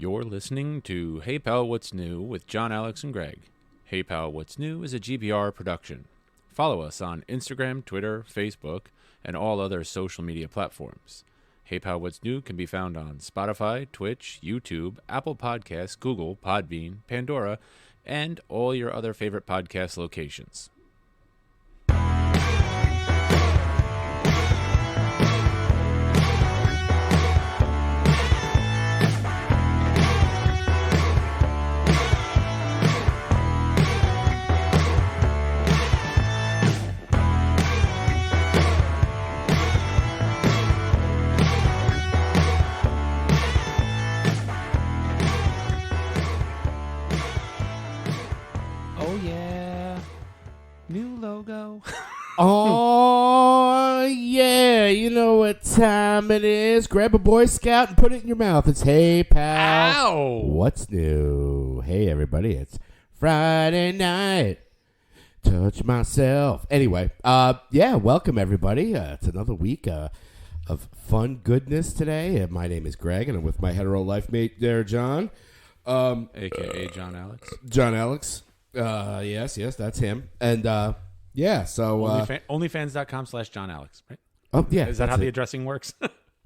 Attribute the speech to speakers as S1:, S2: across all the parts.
S1: You're listening to Hey Pal, What's New with JohnAlex and Greg. Hey Pal, What's New is a GBR production. Follow us on Instagram, Twitter, Facebook, and all other social media platforms. Hey Pal, What's New can be found on Spotify, Twitch, YouTube, Apple Podcasts, Google, Podbean, Pandora, and all your other favorite podcast locations.
S2: Oh, yeah. You know what time it is. Grab a Boy Scout and put it in your mouth. It's Hey Pal.
S1: Ow!
S2: What's new? Hey, everybody. It's Friday night. Touch myself. Anyway, welcome, everybody. It's another week of fun goodness today. My name is Greg, and I'm with my hetero life mate there, John.
S1: A.K.A. JohnAlex.
S2: JohnAlex. Yes, that's him. And, yeah, so...
S1: Onlyfans.com/JohnAlex, right?
S2: Oh, yeah.
S1: Is that how the addressing works?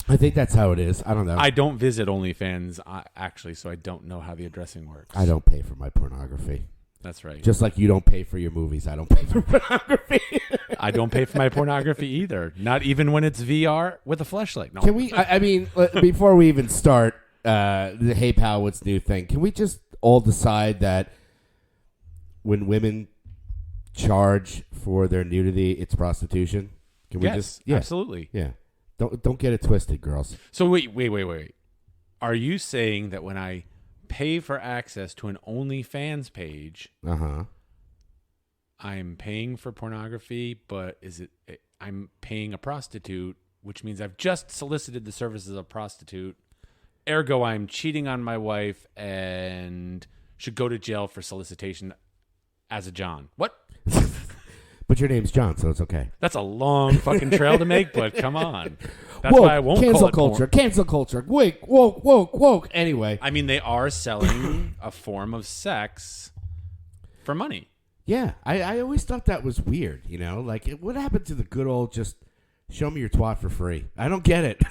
S2: I think that's how it is. I don't know.
S1: I don't visit OnlyFans, actually, so I don't know how the addressing works.
S2: I don't pay for my pornography.
S1: That's right.
S2: Just like you don't pay for your movies, I don't pay for pornography.
S1: I don't pay for my pornography either. Not even when it's VR with a fleshlight. No.
S2: Can we, I mean, before we even start the Hey Pal, What's New thing, can we just all decide that when women charge for their nudity, it's prostitution? Can we just? Yeah,
S1: absolutely.
S2: Yeah. Don't get it twisted, girls.
S1: So wait. Are you saying that when I pay for access to an OnlyFans page, I'm paying for pornography, but I'm paying a prostitute, which means I've just solicited the services of a prostitute. Ergo, I'm cheating on my wife and should go to jail for solicitation as a John. What?
S2: But your name's John, so it's okay.
S1: That's a long fucking trail to make, but come on. That's why I won't
S2: cancel
S1: call it
S2: culture. Cancel culture. Wake, woke. Anyway.
S1: I mean, they are selling a form of sex for money.
S2: Yeah, I always thought that was weird, you know? Like, what happened to the good old just show me your twat for free? I don't get it.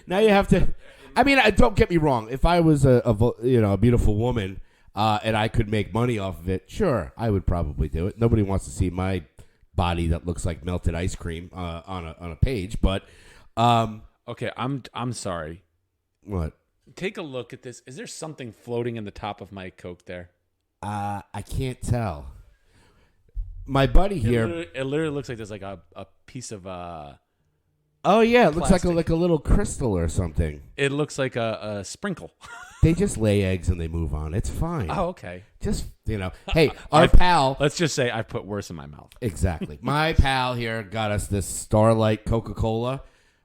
S2: Now you have to... I mean, don't get me wrong. If I was a beautiful woman... and I could make money off of it, sure, I would probably do it. Nobody wants to see my body that looks like melted ice cream on a page, but
S1: okay, I'm sorry.
S2: What?
S1: Take a look at this. Is there something floating in the top of my Coke there?
S2: I can't tell. My buddy here.
S1: It literally looks like there's like a piece of
S2: Oh yeah, it looks
S1: plastic.
S2: like a little crystal or something.
S1: It looks like a sprinkle.
S2: They just lay eggs and they move on. It's fine.
S1: Oh, okay.
S2: Just, hey, our pal.
S1: Let's just say I put worse in my mouth.
S2: Exactly. My pal here got us this Starlight Coca-Cola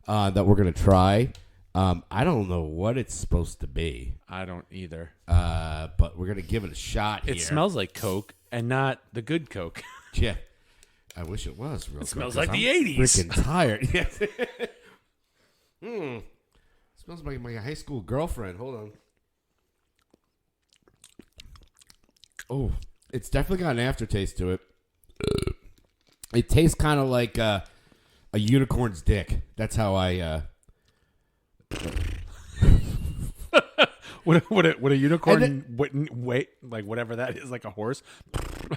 S2: that we're going to try. I don't know what it's supposed to be.
S1: I don't either.
S2: But we're going to give it a shot here.
S1: It smells like Coke and not the good Coke.
S2: Yeah. I wish it was real.
S1: It smells like the 80s.
S2: Freaking tired. Yeah. Smells like my high school girlfriend. Hold on. Oh, it's definitely got an aftertaste to it. It tastes kind of like a unicorn's dick. That's how I.
S1: Would a unicorn wait like whatever that is, like a horse?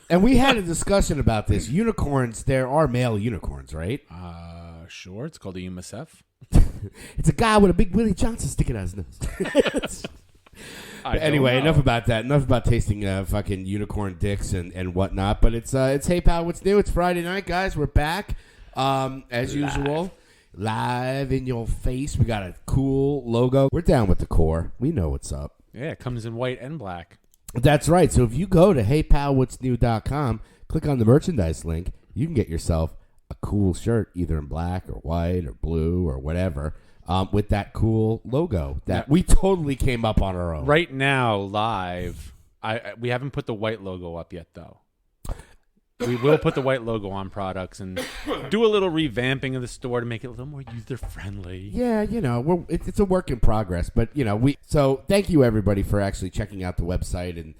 S2: And we had a discussion about this. Unicorns, there are male unicorns, right?
S1: Sure. It's called a UMSF.
S2: It's a guy with a big Willie Johnson sticking out his nose. Anyway, enough about that. Enough about tasting fucking unicorn dicks and whatnot. But it's Hey Pal, What's New? It's Friday night, guys. We're back as usual. Live in your face. We got a cool logo. We're down with the core. We know what's up.
S1: Yeah, it comes in white and black.
S2: That's right. So if you go to heypalwhatsnew.com, click on the merchandise link, you can get yourself a cool shirt, either in black or white or blue or whatever, with that cool logo that we totally came up on our own.
S1: Right now, live, we haven't put the white logo up yet, though. We will put the white logo on products and do a little revamping of the store to make it a little more user-friendly.
S2: Yeah, it's a work in progress. But, so thank you, everybody, for actually checking out the website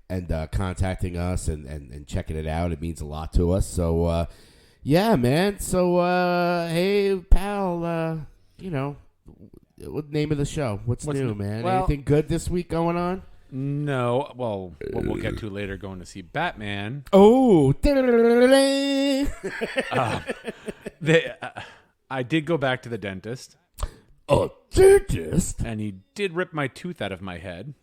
S2: and contacting us and checking it out. It means a lot to us. So, yeah, man. So, hey, pal, what name of the show? What's new, man?
S1: Well,
S2: anything good this week going on?
S1: No. Well, what we'll get to later, going to see Batman.
S2: Oh.
S1: I did go back to the dentist.
S2: A dentist?
S1: And he did rip my tooth out of my head.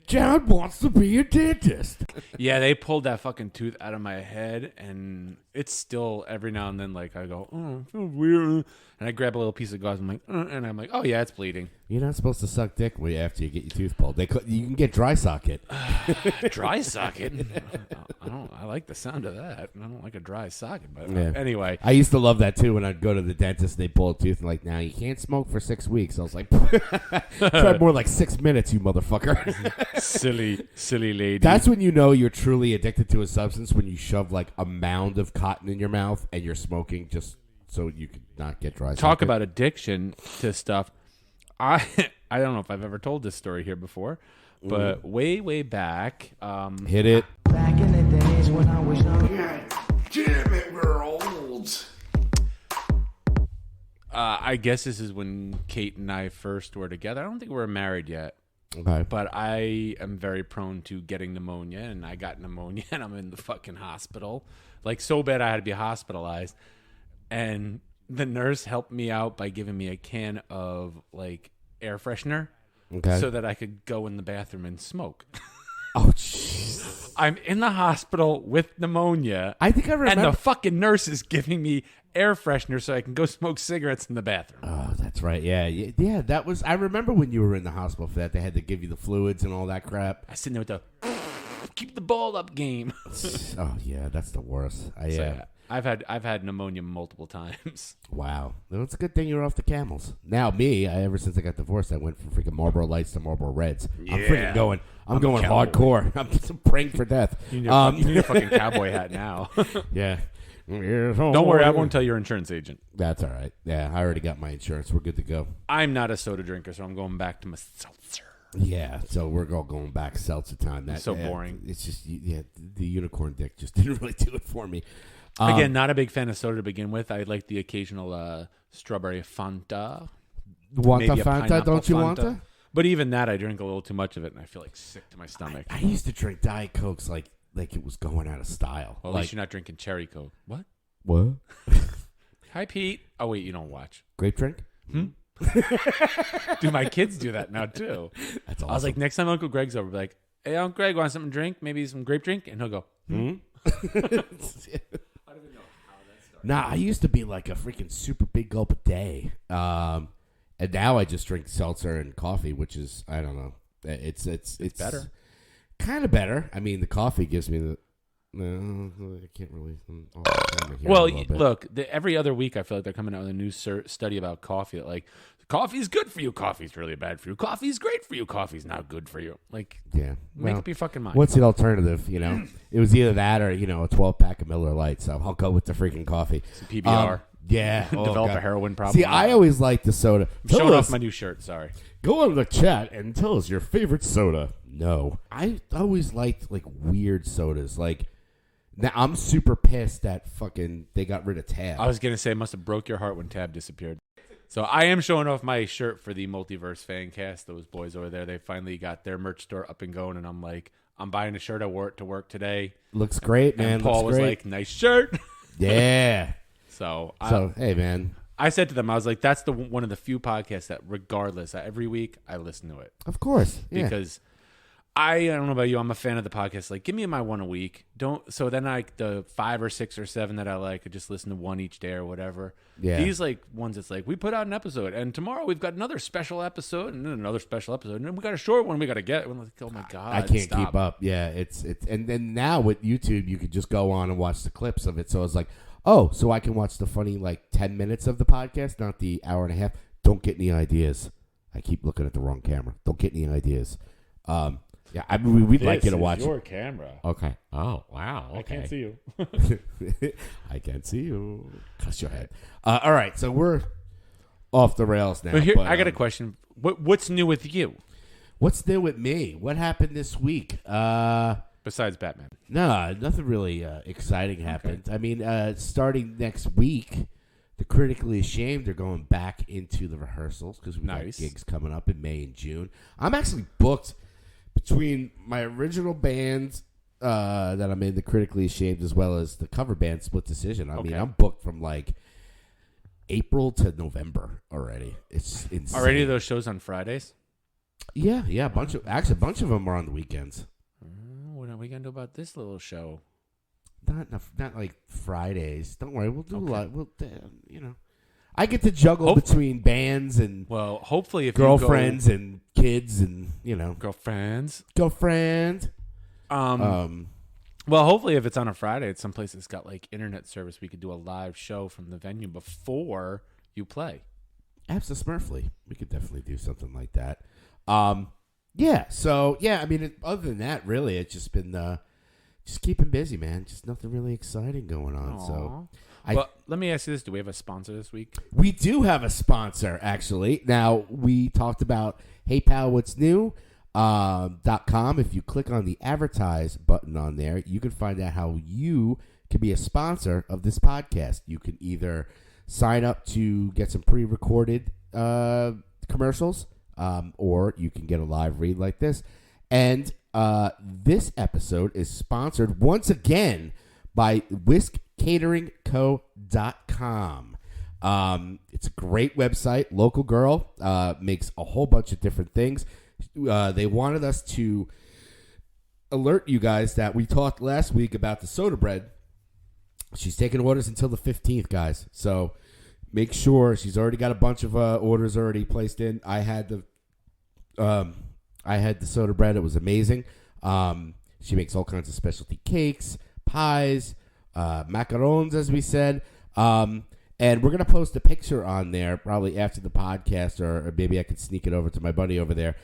S2: John wants to be a dentist.
S1: Yeah, they pulled that fucking tooth out of my head, and it's still every now and then, like, I go, oh, it feels weird. And I grab a little piece of gauze, and I'm like, oh, yeah, it's bleeding.
S2: You're not supposed to suck dick after you get your tooth pulled. You can get dry socket.
S1: Dry socket? I like the sound of that. I don't like a dry socket, but anyway.
S2: I used to love that, too, when I'd go to the dentist, they pull a tooth, and like, now you can't smoke for 6 weeks. I was like, try more like 6 minutes, you motherfucker.
S1: Silly lady.
S2: That's when you know you're truly addicted to a substance, when you shove like a mound of cotton in your mouth and you're smoking just so you could not get dry.
S1: Talk about addiction to stuff. I don't know if I've ever told this story here before, but way back.
S2: Hit it.
S3: Back in the days when I was young.
S2: Damn it, we're old.
S1: I guess this is when Kate and I first were together. I don't think we were married yet.
S2: Okay.
S1: But I am very prone to getting pneumonia, and I got pneumonia, and I'm in the fucking hospital. Like, so bad I had to be hospitalized. And the nurse helped me out by giving me a can of, like, air freshener so that I could go in the bathroom and smoke.
S2: Oh, jeez.
S1: I'm in the hospital with pneumonia.
S2: I think I remember.
S1: And the fucking nurse is giving me air freshener so I can go smoke cigarettes in the bathroom.
S2: Oh, that's right. Yeah. That was. I remember when you were in the hospital for that. They had to give you the fluids and all that crap.
S1: I was sitting there with the keep the ball up game.
S2: Oh yeah, that's the worst.
S1: I've had pneumonia multiple times.
S2: Wow. Well, it's a good thing you're off the Camels. Now ever since I got divorced, I went from freaking Marlboro Lights to Marlboro Reds. Yeah. I'm going hardcore. I'm just praying for death.
S1: You need a fucking cowboy hat now.
S2: Yeah.
S1: Don't worry, I won't tell your insurance agent.
S2: That's all right. Yeah, I already got my insurance. We're good to go.
S1: I'm not a soda drinker, so I'm going back to my seltzer.
S2: Yeah, so we're all going back seltzer time. That's
S1: so boring.
S2: It's just, the unicorn dick just didn't really do it for me.
S1: Again, not a big fan of soda to begin with. I like the occasional strawberry Fanta.
S2: Want the Fanta? Don't you want it?
S1: But even that, I drink a little too much of it, and I feel like sick to my stomach.
S2: I used to drink Diet Cokes like it was going out of style.
S1: Well, at least you're not drinking cherry Coke. What? Hi, Pete. Oh, wait, you don't watch.
S2: Grape drink?
S1: Do my kids do that now, too?
S2: That's awesome.
S1: I was like, next time Uncle Greg's over, be like, hey, Uncle Greg, want something to drink? Maybe some grape drink? And he'll go, I don't even know how that started.
S2: Nah, I used to be like a freaking super big gulp a day. And now I just drink seltzer and coffee, which is, I don't know. It's
S1: better.
S2: Kind of better. I mean, the coffee gives me the... No, I can't really...
S1: Well, look, every other week I feel like they're coming out with a new study about coffee. That, like, coffee's good for you. Coffee's really bad for you. Coffee's great for you. Coffee's not good for you. Like, make up your fucking mind.
S2: What's the alternative, It was either that or, a 12-pack of Miller Lite, so I'll go with the freaking coffee.
S1: Some PBR.
S2: Yeah.
S1: Develop a heroin problem.
S2: See, I always like the soda.
S1: I'm showing off my new shirt, sorry.
S2: Go on the chat and tell us your favorite soda. No. I always liked, like, weird sodas. Like, now I'm super pissed that fucking they got rid of Tab.
S1: I was going to say it must have broke your heart when Tab disappeared. So I am showing off my shirt for the Multiverse fan cast. Those boys over there, they finally got their merch store up and going, and I'm like, I'm buying a shirt. I wore it to work today.
S2: Looks great, man.
S1: And Paul was like, nice shirt.
S2: Yeah.
S1: So
S2: hey, man.
S1: I said to them, I was like, that's one of the few podcasts that regardless, every week I listen to it.
S2: Of course. Yeah.
S1: Because I don't know about you, I'm a fan of the podcast. Like, give me my one a week. So then the 5 or 6 or 7 that I like, I just listen to one each day or whatever.
S2: Yeah.
S1: These like ones that's like, we put out an episode and tomorrow we've got another special episode and then another special episode and then we got a short one we got to get. I'm like, oh my God.
S2: I can't keep up. Yeah. It's and then now with YouTube, you could just go on and watch the clips of it. So it's like, oh, so I can watch the funny like 10 minutes of the podcast, not the hour and a half. Don't get any ideas. I keep looking at the wrong camera. Don't get any ideas. Yeah, I mean, we'd like you to watch
S1: your
S2: it.
S1: camera.
S2: Okay. Oh, wow. Okay.
S1: I can't see you.
S2: I can't see you. Cuss your head. All right, so we're off the rails now.
S1: But here, I got a question. What's new with you?
S2: What's new with me? What happened this week?
S1: Besides Batman.
S2: No, nothing really exciting happened. Okay. I mean, starting next week, the Critically Ashamed are going back into the rehearsals because we've got gigs coming up in May and June. I'm actually booked between my original bands that I'm in, the Critically Ashamed, as well as the cover band Split Decision. I mean, I'm booked from like April to November already. It's insane.
S1: Are any of those shows on Fridays?
S2: Yeah. A bunch of them are on the weekends.
S1: What are we gonna do about this little show?
S2: Not like Fridays. Don't worry, we'll do a lot. We'll, I get to juggle between bands and
S1: hopefully if
S2: girlfriends and kids and
S1: girlfriends.
S2: Well,
S1: hopefully if it's on a Friday, it's someplace that's got like internet service. We could do a live show from the venue before you play.
S2: Absolutely, we could definitely do something like that. Yeah. So I mean, other than that, really, it's just been just keeping busy, man. Just nothing really exciting going on.
S1: Aww.
S2: So,
S1: let me ask you this: do we have a sponsor this week?
S2: We do have a sponsor, actually. Now we talked about Hey Pal, What's New? .com. If you click on the advertise button on there, you can find out how you can be a sponsor of this podcast. You can either sign up to get some pre-recorded commercials, or you can get a live read like this. And this episode is sponsored once again by whiskcateringco.com. It's a great website. Local girl makes a whole bunch of different things. They wanted us to alert you guys that we talked last week about the soda bread. She's taking orders until the 15th, guys. So make sure she's already got a bunch of orders already placed in. I had the soda bread. It was amazing. She makes all kinds of specialty cakes, pies, macarons, as we said. And we're going to post a picture on there probably after the podcast, or maybe I could sneak it over to my buddy over there.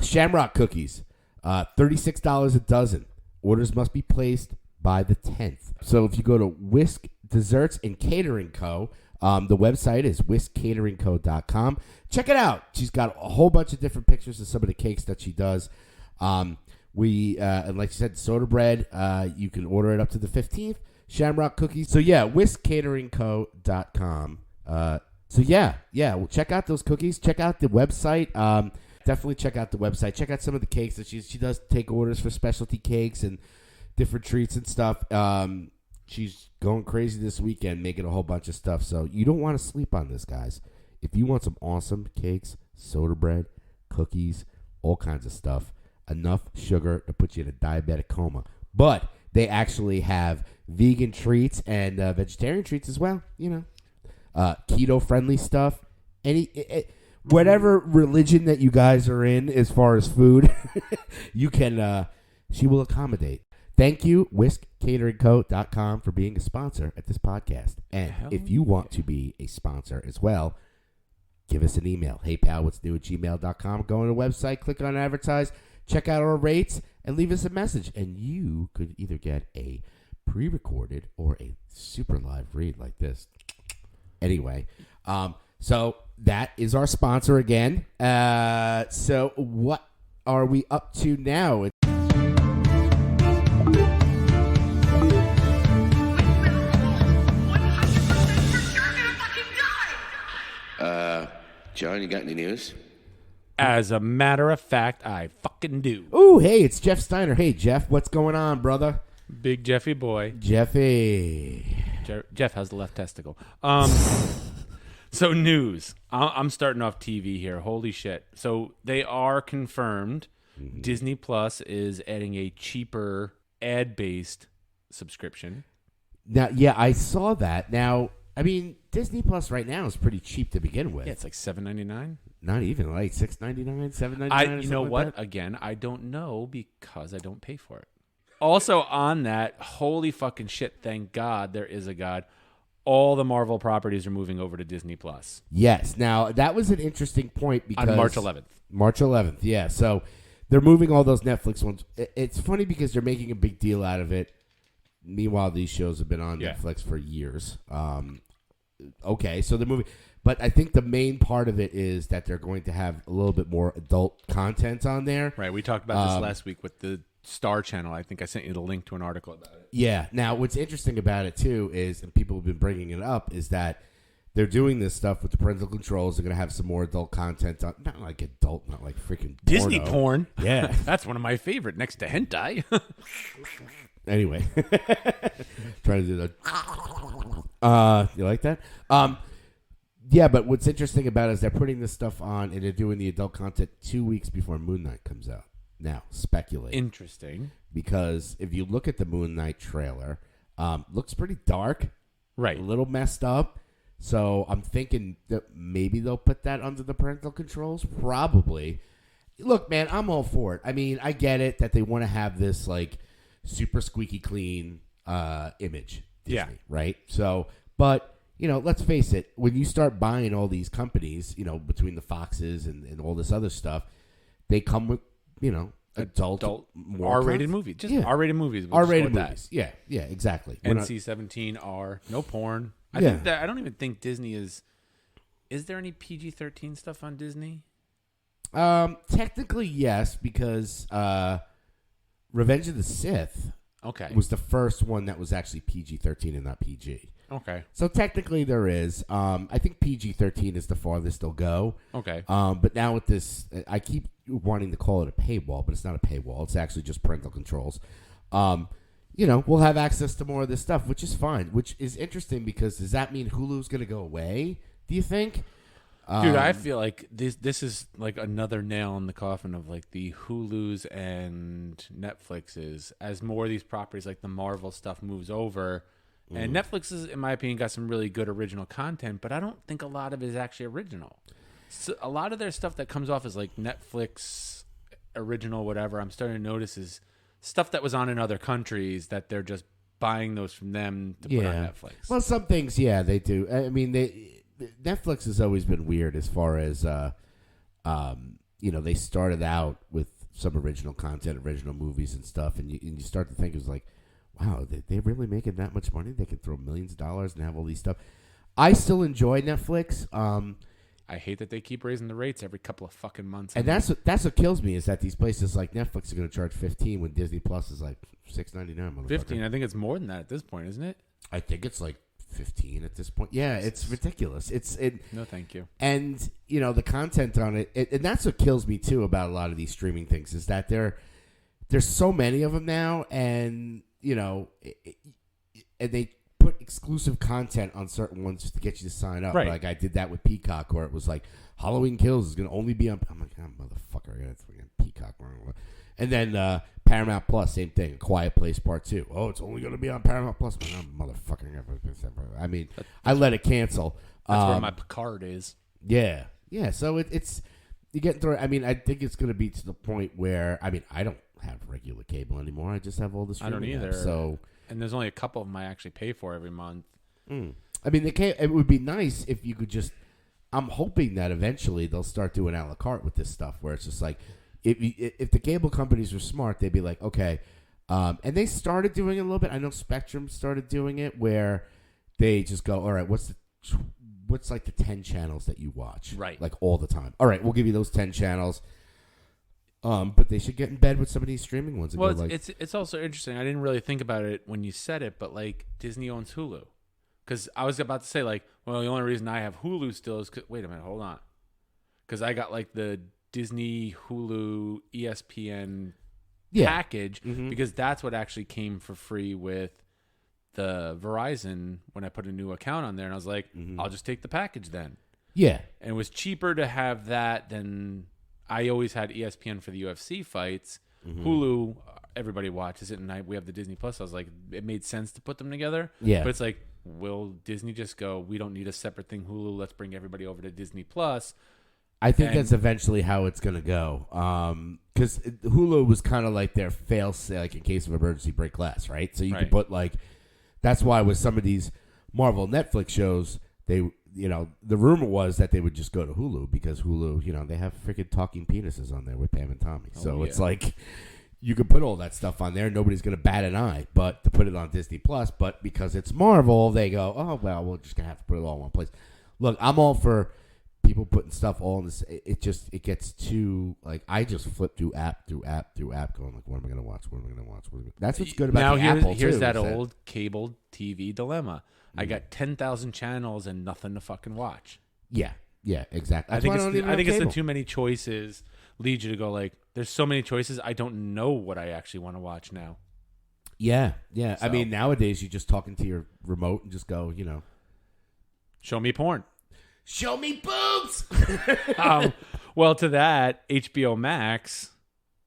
S2: Shamrock cookies, $36 a dozen. Orders must be placed by the 10th. So if you go to Whisk Desserts and Catering Co., the website is whiskcateringco.com. Check it out. She's got a whole bunch of different pictures of some of the cakes that she does. And like you said, soda bread, you can order it up to the 15th. Shamrock cookies. So whiskcateringco.com. Well, check out those cookies. Check out the website. Definitely check out the website. Check out some of the cakes that she does. Take orders for specialty cakes and different treats and stuff. She's going crazy this weekend, making a whole bunch of stuff. So you don't want to sleep on this, guys. If you want some awesome cakes, soda bread, cookies, all kinds of stuff, enough sugar to put you in a diabetic coma. But they actually have vegan treats and vegetarian treats as well. Keto-friendly stuff. Whatever religion that you guys are in as far as food, you can. She will accommodate. Thank you, whiskcateringco.com, for being a sponsor at this podcast. And if you want to be a sponsor as well, give us an email. HeyPal,@gmail.com. Go on the website, click on advertise, check out our rates, and leave us a message. And you could either get a pre-recorded or a super live read like this. Anyway, so that is our sponsor again. So what are we up to now?
S4: John, you got any news?
S1: As a matter of fact, I fucking do.
S2: Oh, hey, it's Jeff Steiner. Hey, Jeff, what's going on, brother?
S1: Big Jeffy boy.
S2: Jeffy.
S1: Jeff has the left testicle. So news. I'm starting off TV here. Holy shit. So they are confirmed. Mm-hmm. Disney Plus is adding a cheaper ad-based subscription.
S2: Now, yeah, I saw that. Now, I mean, Disney Plus right now is pretty cheap to begin with.
S1: Yeah, it's like $7.99.
S2: Not even, like $6.99, $7.99.
S1: You know what?
S2: Like
S1: again, I don't know because I don't pay for it. Also on that, holy fucking shit, thank God there is a God. All the Marvel properties are moving over to Disney Plus.
S2: Yes. Now, that was an interesting point because...
S1: On March 11th.
S2: March 11th, yeah. So they're moving all those Netflix ones. It's funny because they're making a big deal out of it. Meanwhile, these shows have been on Netflix for years. Okay, so they're moving. But I think the main part of it is that they're going to have a little bit more adult content on there.
S1: Right. We talked about this last week with the Star Channel. I think I sent you the link to an article about it.
S2: Yeah. Now, what's interesting about it, too, is, and people have been bringing it up, is that they're doing this stuff with the parental controls. They're going to have some more adult content. Not like adult, not like freaking
S1: Disney
S2: porno.
S1: porn.
S2: Yeah.
S1: That's one of my favorite next to hentai.
S2: Anyway. Trying to do that. You like that? Yeah, but what's interesting about it is they're putting this stuff on and they're doing the adult content 2 weeks before Moon Knight comes out. Now, speculate.
S1: Interesting.
S2: Because if you look at the Moon Knight trailer, looks pretty dark.
S1: Right.
S2: A little messed up. So I'm thinking that maybe they'll put that under the parental controls. Probably. Look, man, I'm all for it. I mean, I get it that they want to have this, like, super squeaky clean image. Disney, right? So, but... You know, let's face it, when you start buying all these companies, you know, between the Foxes and all this other stuff, they come with, you know, adult more
S1: R-rated movies. Just R-rated movies. We'll
S2: R-rated movies. Yeah, exactly.
S1: NC-17 R, no porn. I don't even think Disney is there any PG-13 stuff on Disney?
S2: Technically, yes, because Revenge of the Sith was the first one that was actually PG-13 and not PG.
S1: Okay.
S2: So technically there is. I think PG-13 is the farthest they'll go.
S1: Okay.
S2: But now with this, I keep wanting to call it a paywall, but it's not a paywall. It's actually just parental controls. You know, we'll have access to more of this stuff, which is fine, which is interesting because does that mean Hulu's going to go away, do you think?
S1: Dude, I feel like this is like another nail in the coffin of like the Hulus and Netflixes as more of these properties like the Marvel stuff moves over. And Netflix is, in my opinion, got some really good original content, but I don't think a lot of it is actually original. So a lot of their stuff that comes off as like Netflix original, whatever, I'm starting to notice is stuff that was on in other countries that they're just buying those from them to put on Netflix.
S2: Well, some things, they do. I mean, Netflix has always been weird as far as, you know, they started out with some original content, original movies and stuff, and you start to think it was like, wow, they're really making that much money? They can throw millions of dollars and have all these stuff. I still enjoy Netflix.
S1: I hate that they keep raising the rates every couple of fucking months.
S2: And that's what kills me is that these places like Netflix are going to charge $15 when Disney Plus is like $6.99.
S1: $15. I think it's more than that at this point, isn't it?
S2: I think it's like $15 at this point. Yeah, it's ridiculous.
S1: No, thank you.
S2: And you know the content on it, and that's what kills me too about a lot of these streaming things is that there's so many of them now, and you know, and they put exclusive content on certain ones to get you to sign up.
S1: Right.
S2: Like I did that with Peacock, where it was like Halloween Kills is going to only be on. I'm like, oh, motherfucker, I got to Peacock. And then Paramount Plus, same thing. A Quiet Place Part 2. Oh, it's only going to be on Paramount Plus. Oh, motherfucker. I mean, I let it cancel.
S1: That's where my Picard is.
S2: Yeah. So it's you get through. I mean, I think it's going to be to the point where I don't have regular cable anymore. I just have all this.
S1: I don't either.
S2: So,
S1: and there's only a couple of them I actually pay for every month.
S2: I mean, it would be nice if you could just. I'm hoping that eventually they'll start doing a la carte with this stuff, where it's just like, if the cable companies were smart, they'd be like, okay, and they started doing it a little bit. I know Spectrum started doing it, where they just go, all right, what's like the 10 channels that you watch,
S1: right? Like
S2: all the time. All right, we'll give you those 10 channels. But they should get in bed with some of these streaming ones. And
S1: well,
S2: go
S1: it's also interesting. I didn't really think about it when you said it, but like Disney owns Hulu. Because I was about to say like, well, the only reason I have Hulu still is wait a minute, hold on, because I got like the Disney, Hulu, ESPN package because that's what actually came for free with the Verizon when I put a new account on there, and I was like, I'll just take the package then. Yeah, and it was cheaper to have that than. I always had ESPN for the UFC fights. Hulu, everybody watches it, and we have the Disney Plus. I was like, it made sense to put them together. Yeah. But it's like, will Disney just go, we don't need a separate thing, Hulu, let's bring everybody over to Disney Plus?
S2: I think that's eventually how it's going to go. Because Hulu was kind of like their fail-safe, like in case of emergency, break glass, right? So you could put like, that's why with some of these Marvel Netflix shows, the rumor was that they would just go to Hulu because Hulu, they have freaking talking penises on there with Pam and Tommy. So it's like you could put all that stuff on there. Nobody's going to bat an eye, but to put it on Disney Plus. But because it's Marvel, they go, oh, well, we're just going to have to put it all in one place. Look, I'm all for people putting stuff all in this. It gets too, like, I just flip through app, going like, what am I going to watch? That's what's good about the Apple, too.
S1: Here's that old cable TV dilemma. I got 10,000 channels and nothing to fucking watch.
S2: Yeah, exactly.
S1: I think it's the too many choices lead you to go like, there's so many choices. I don't know what I actually want to watch now.
S2: Yeah.
S1: So,
S2: I mean, nowadays you just talk into your remote and just go,
S1: show me porn.
S2: Show me boobs.
S1: Well, to that, HBO Max.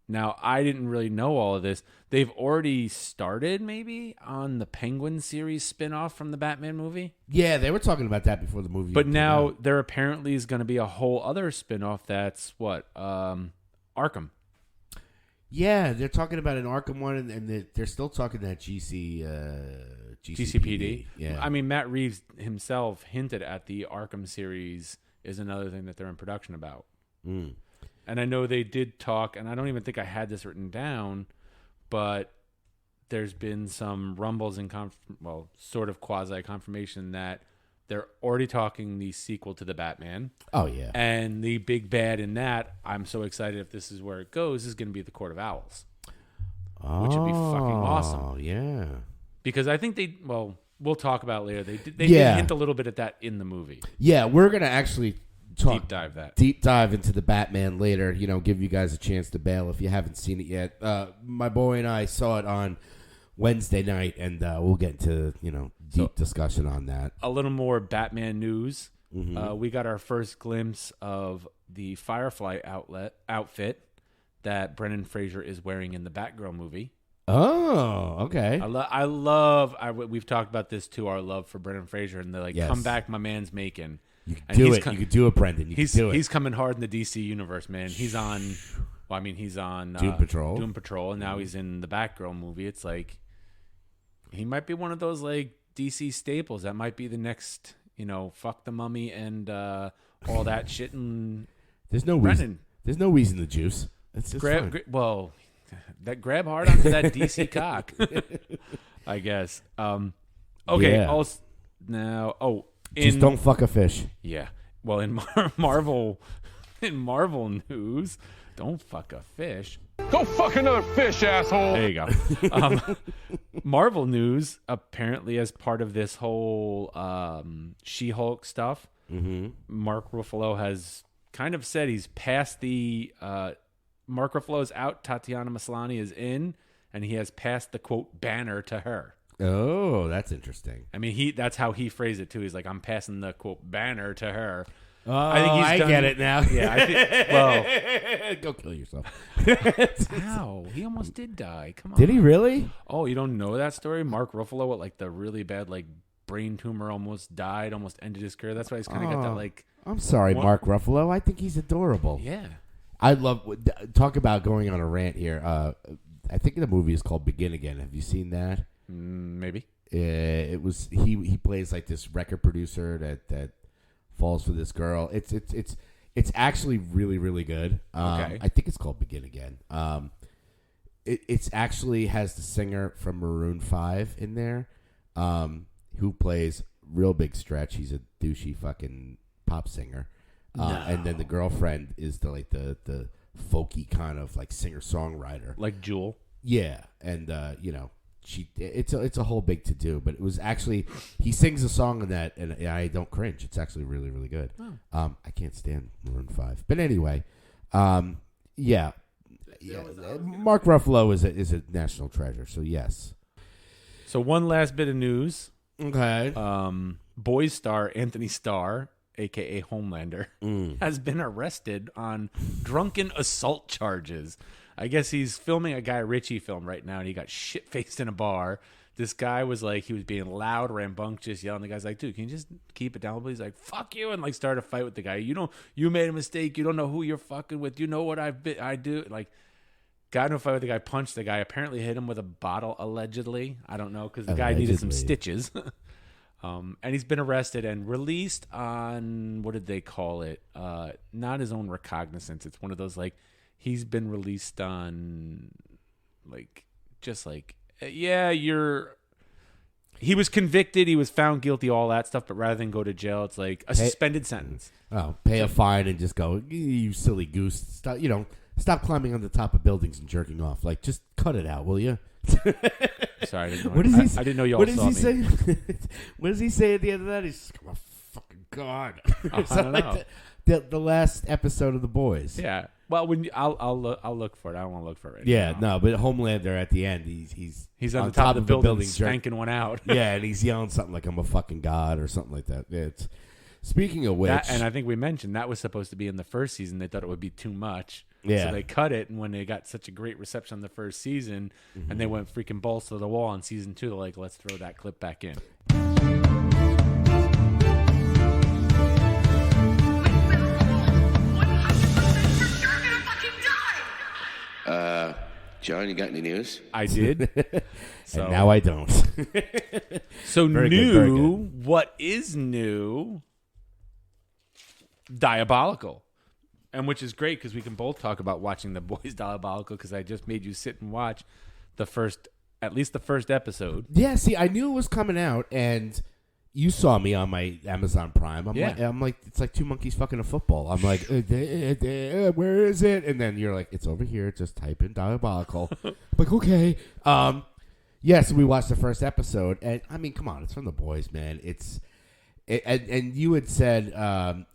S1: Now, I didn't really know all of this. They've already started, maybe, on the Penguin series spinoff from the Batman movie.
S2: Yeah, they were talking about that before the movie.
S1: But now there apparently is going to be a whole other spinoff that's what? Arkham.
S2: Yeah, they're talking about an Arkham one, and they're still talking that GCPD. Yeah.
S1: I mean, Matt Reeves himself hinted at the Arkham series is another thing that they're in production about.
S2: Mm.
S1: And I know they did talk, and I don't even think I had this written down, but there's been some rumbles and sort of quasi confirmation that they're already talking the sequel to the Batman.
S2: Oh yeah,
S1: and the big bad in that, I'm so excited if this is where it goes, is going to be the Court of Owls, which would be fucking awesome.
S2: Oh yeah,
S1: because I think we'll talk about it later. They did hint a little bit at that in the movie.
S2: Yeah, we're gonna actually deep dive into the Batman later. Give you guys a chance to bail if you haven't seen it yet. My boy and I saw it on Wednesday night, and we'll get into deep discussion on that.
S1: A little more Batman news.
S2: Mm-hmm.
S1: We got our first glimpse of the Firefly outfit that Brendan Fraser is wearing in the Batgirl movie.
S2: Oh, okay.
S1: We've talked about this too. Our love for Brendan Fraser, and they're like,
S2: yes.
S1: Come back, my man's making.
S2: You can do it. You can do it, Brendan.
S1: He's coming hard in the DC universe, man. He's on
S2: Doom Patrol,
S1: and now he's in the Batgirl movie. It's like he might be one of those like DC staples. That might be the next, fuck the mummy and all that shit. And
S2: there's no reason. There's no reason to juice. It's just
S1: grab grab hard onto that DC cock, I guess. Okay.
S2: Yeah.
S1: Just
S2: don't fuck a fish.
S1: Yeah. Well, in Marvel news, don't fuck a fish.
S4: Go fuck another fish, asshole.
S1: There you go. Marvel news, apparently as part of this whole She-Hulk stuff, Mark Ruffalo has kind of said he's passed the... Mark Ruffalo's out, Tatiana Maslany is in, and he has passed the, quote, banner to her.
S2: Oh, that's interesting.
S1: I mean, that's how he phrased it, too. He's like, I'm passing the, quote, banner to her.
S2: Oh, I get it now.
S1: Yeah,
S2: go kill yourself.
S1: Ow, he almost did die. Come on.
S2: Did he really?
S1: Oh, you don't know that story? Mark Ruffalo, with like the really bad like brain tumor, almost died, almost ended his career. That's why he's kind of got that like.
S2: I'm sorry, Mark Ruffalo. I think he's adorable.
S1: Yeah.
S2: I love talk about going on a rant here. I think the movie is called Begin Again. Have you seen that?
S1: Maybe.
S2: It was he plays like this record producer that falls for this girl. It's actually really, really good.
S1: Okay.
S2: I think it's called Begin Again. It's actually has the singer from Maroon 5 in there, who plays Real Big Stretch. He's a douchey fucking pop singer.
S1: No.
S2: And then the girlfriend is the folky kind of like singer songwriter,
S1: like Jewel.
S2: Yeah, and it's a whole big to do, but it was actually he sings a song in that, and I don't cringe. It's actually really, really good.
S1: Oh.
S2: I can't stand Maroon 5, but anyway, yeah. Mark Ruffalo is a national treasure. So yes.
S1: So one last bit of news.
S2: Okay.
S1: Boys star Anthony Starr, a.k.a. Homelander, has been arrested on drunken assault charges. I guess he's filming a Guy Ritchie film right now, and he got shit-faced in a bar. This guy was like, he was being loud, rambunctious, yelling. The guy's like, dude, can you just keep it down, please? He's like, fuck you, and like start a fight with the guy. You made a mistake. You don't know who you're fucking with. You know what I do. Like, got in a fight with the guy, punched the guy, apparently hit him with a bottle, allegedly. I don't know, because the guy needed some stitches. And he's been arrested and released on, what did they call it? Not his own recognizance. It's one of those, like, he's been released on, like, just like, yeah, he was convicted, he was found guilty, all that stuff, but rather than go to jail, it's like a suspended sentence.
S2: Oh, pay a fine and just go, you silly goose. Stop climbing on the top of buildings and jerking off. Like, just cut it out, will you?
S1: Sorry, I didn't know.
S2: What does he?
S1: I didn't know y'all
S2: What
S1: saw
S2: does
S1: me.
S2: he say? What does he say at the end of that? He's like, oh, fucking God.
S1: I don't know.
S2: The last episode of The Boys.
S1: Yeah. Well, I'll look for it. I don't want to look for it.
S2: Yeah, no, but Homelander at the end, he's
S1: on the top of the building spanking one out.
S2: Yeah, and he's yelling something like, I'm a fucking God or something like that. Yeah, speaking of which.
S1: And I think we mentioned that was supposed to be in the first season. They thought it would be too much.
S2: Yeah.
S1: So they cut it, and when they got such a great reception on the first season, and they went freaking balls to the wall on season 2, they're like, let's throw that clip back in.
S5: John, you got any news?
S1: I did. So,
S2: and now I don't.
S1: So
S2: Very
S1: new,
S2: good, very good.
S1: What is new? Diabolical. And which is great because we can both talk about watching The Boys Diabolical because I just made you sit and watch at least the first episode.
S2: Yeah, see, I knew it was coming out, and you saw me on my Amazon Prime. I'm like, it's like two monkeys fucking a football. I'm like, where is it? And then you're like, it's over here. Just type in Diabolical. I'm like, okay. Yes, we watched the first episode, and I mean, come on, it's from The Boys, man. And you had said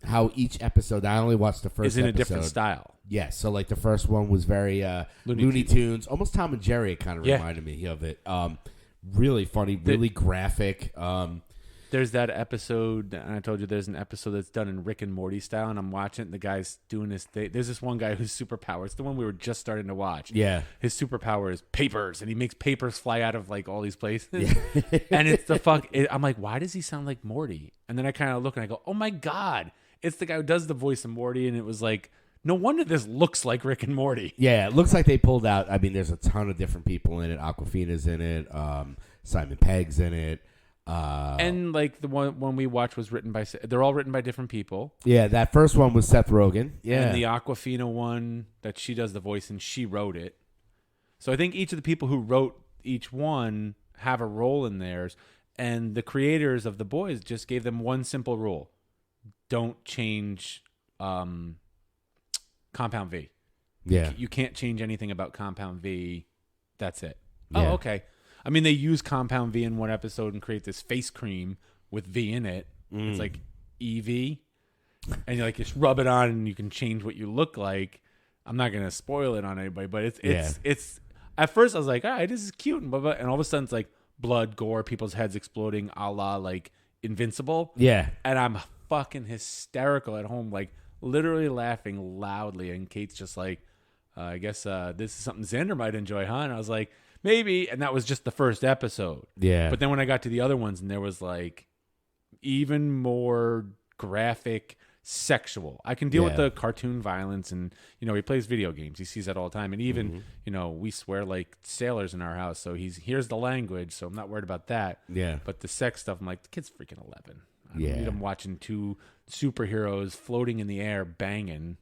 S2: how each episode, I only watched the first
S1: is in
S2: episode.
S1: a different style.
S2: Yes, so like the first one was very Looney Tunes, almost Tom and Jerry. It kind of reminded me of it. Really funny, really graphic.
S1: There's that episode, and I told you there's an episode that's done in Rick and Morty style, and I'm watching it, and the guy's doing his thing. There's this one guy whose superpower, it's the one we were just starting to watch.
S2: Yeah.
S1: His superpower is papers, and he makes papers fly out of, like, all these places. Yeah. And it's I'm like, why does he sound like Morty? And then I kind of look, and I go, oh, my God. It's the guy who does the voice of Morty, and it was like, no wonder this looks like Rick and Morty.
S2: Yeah, it looks like they pulled out, I mean, there's a ton of different people in it. Awkwafina's in it. Simon Pegg's in it.
S1: And like the one we watched was written by, they're all written by different people.
S2: Yeah, that first one was Seth Rogen. Yeah.
S1: And the Awkwafina one that she does the voice and she wrote it. So I think each of the people who wrote each one have a role in theirs. And the creators of The Boys just gave them one simple rule. Don't change Compound V.
S2: Yeah.
S1: You can't change anything about Compound V. That's it.
S2: Yeah.
S1: Oh, okay. I mean, they use Compound V in one episode and create this face cream with V in it. It's like EV. And you like just rub it on and you can change what you look like. I'm not going to spoil it on anybody, but it's at first I was like, all right, this is cute. And, blah, blah, and all of a sudden it's like blood, gore, people's heads exploding a la like Invincible.
S2: Yeah.
S1: And I'm fucking hysterical at home, like literally laughing loudly. And Kate's just like, I guess this is something Xander might enjoy, huh? And I was like, maybe. And that was just the first episode.
S2: Yeah.
S1: But then when I got to the other ones and there was like even more graphic, sexual. I can deal with the cartoon violence and, you know, he plays video games. He sees that all the time. And even, you know, we swear like sailors in our house. So he hears the language. So I'm not worried about that.
S2: Yeah.
S1: But the sex stuff, I'm like, the kid's freaking 11. I
S2: Yeah.
S1: don't need him watching two superheroes floating in the air banging,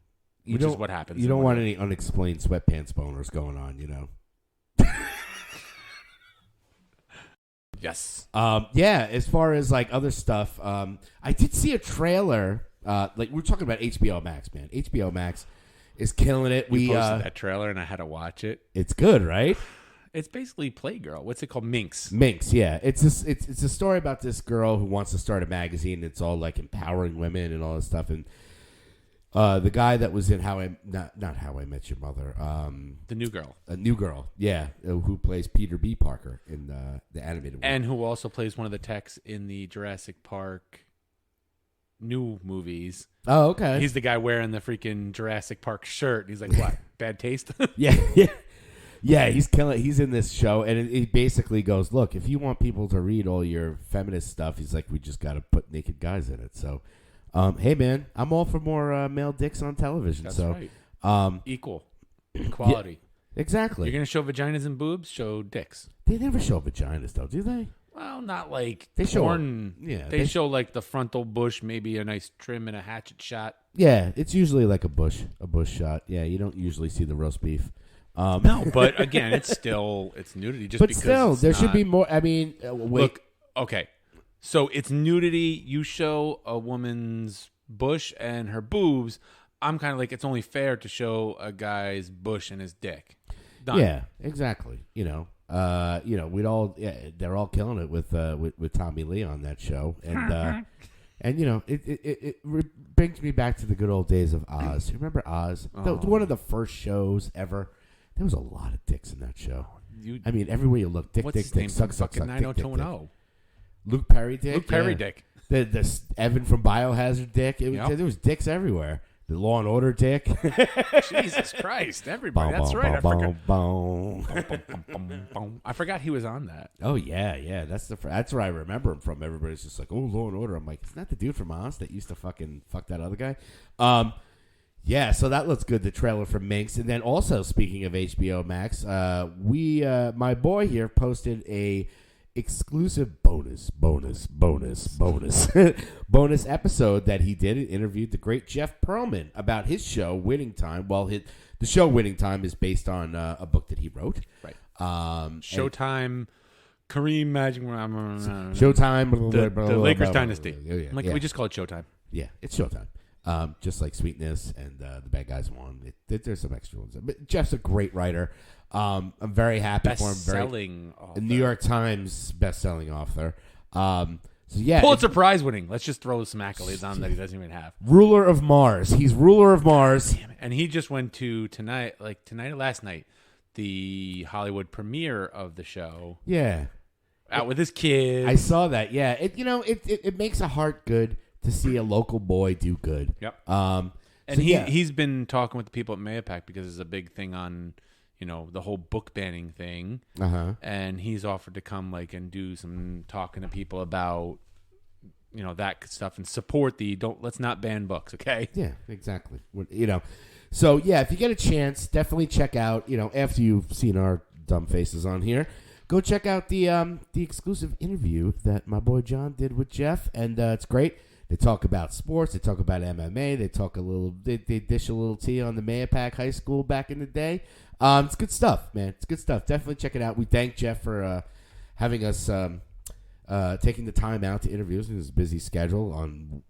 S1: which is what happens.
S2: You don't want any unexplained sweatpants boners going on, you know?
S1: Yes.
S2: Yeah, as far as like other stuff, I did see a trailer. Like we're talking about HBO Max, man. HBO Max is killing it.
S1: We posted that trailer and I had to watch it.
S2: It's good, right?
S1: It's basically Playgirl. What's it called? Minx.
S2: Minx, yeah. It's a story about this girl who wants to start a magazine. It's all like empowering women and all this stuff. And the guy that was in not How I Met Your Mother,
S1: The New Girl.
S2: A New Girl, yeah, who plays Peter B. Parker in the animated one.
S1: And who also plays one of the techs in the Jurassic Park new movies.
S2: Oh, okay.
S1: He's the guy wearing the freaking Jurassic Park shirt. He's like, what? Bad taste?
S2: Yeah, yeah. Yeah, he's killing. He's in this show, and it basically goes, look, if you want people to read all your feminist stuff, he's like, we just got to put naked guys in it. So, hey, man, I'm all for more male dicks on television.
S1: That's
S2: so,
S1: right. Equal. Equality.
S2: Yeah, exactly.
S1: You're going to show vaginas and boobs? Show dicks.
S2: They never show vaginas, though, do they?
S1: Well, not like
S2: They show
S1: torn.
S2: yeah,
S1: they show like the frontal bush, maybe a nice trim and a hatchet shot.
S2: Yeah, it's usually like a bush shot. Yeah, you don't usually see the roast beef.
S1: No, but again, it's nudity. Just
S2: but
S1: because
S2: still, there should
S1: not-
S2: be more. I mean, wait.
S1: Look, okay, so it's nudity. You show a woman's bush and her boobs. I'm kind of like, it's only fair to show a guy's bush and his dick. Done.
S2: Yeah, exactly. We'd all they're all killing it with Tommy Lee on that show, and it brings me back to the good old days of Oz. You remember Oz? One of the first shows ever. There was a lot of dicks in that show. I mean, everywhere you look, dick,
S1: What's
S2: dick,
S1: his
S2: dick,
S1: name?
S2: suck, suck,
S1: Fucking
S2: suck, dick, dick, dick.
S1: 90210.
S2: Luke Perry dick.
S1: Luke Perry
S2: yeah.
S1: dick.
S2: The Evan from Biohazard dick. There was dicks everywhere. The Law and Order dick.
S1: Jesus Christ, everybody. That's right. I forgot. I forgot he was on that.
S2: Oh yeah. That's where I remember him from. Everybody's just like, oh, Law and Order. I'm like, isn't that the dude from Oz that used to fucking fuck that other guy? Yeah. So that looks good. The trailer for Minx, and then also speaking of HBO Max, my boy here posted a exclusive bonus episode that he did and interviewed the great Jeff Pearlman about his show Winning Time. Well, the show Winning Time is based on a book that he wrote.
S1: Right. Showtime, Kareem Magic,
S2: Showtime,
S1: the Lakers dynasty.
S2: Yeah.
S1: I'm like, we just call it Showtime.
S2: Yeah, it's Showtime. Just like Sweetness and the Bad Guys Won. There's some extra ones. But Jeff's a great writer. I'm very happy for him.
S1: Best-selling author.
S2: New York Times best-selling author. So yeah,
S1: Pulitzer Prize winning. Let's just throw some accolades on that he doesn't even have.
S2: Ruler of Mars. He's ruler of Mars.
S1: Damn it. And he just went to tonight or last night, the Hollywood premiere of the show.
S2: Yeah,
S1: Out with his kids.
S2: I saw that. Yeah, it makes a heart good to see a local boy do good.
S1: Yep.
S2: And
S1: he's been talking with the people at Mayapack because there's a big thing on, the whole book banning thing. And he's offered to come and do some talking to people about, that stuff and support let's not ban books. Okay.
S2: Yeah, exactly. So yeah, if you get a chance, definitely check out, after you've seen our dumb faces on here, go check out the exclusive interview that my boy John did with Jeff. And it's great. They talk about sports. They talk about MMA. They talk they dish a little tea on the Mayapack High School back in the day. It's good stuff, man. It's good stuff. Definitely check it out. We thank Jeff for having us taking the time out to interview us in his busy schedule on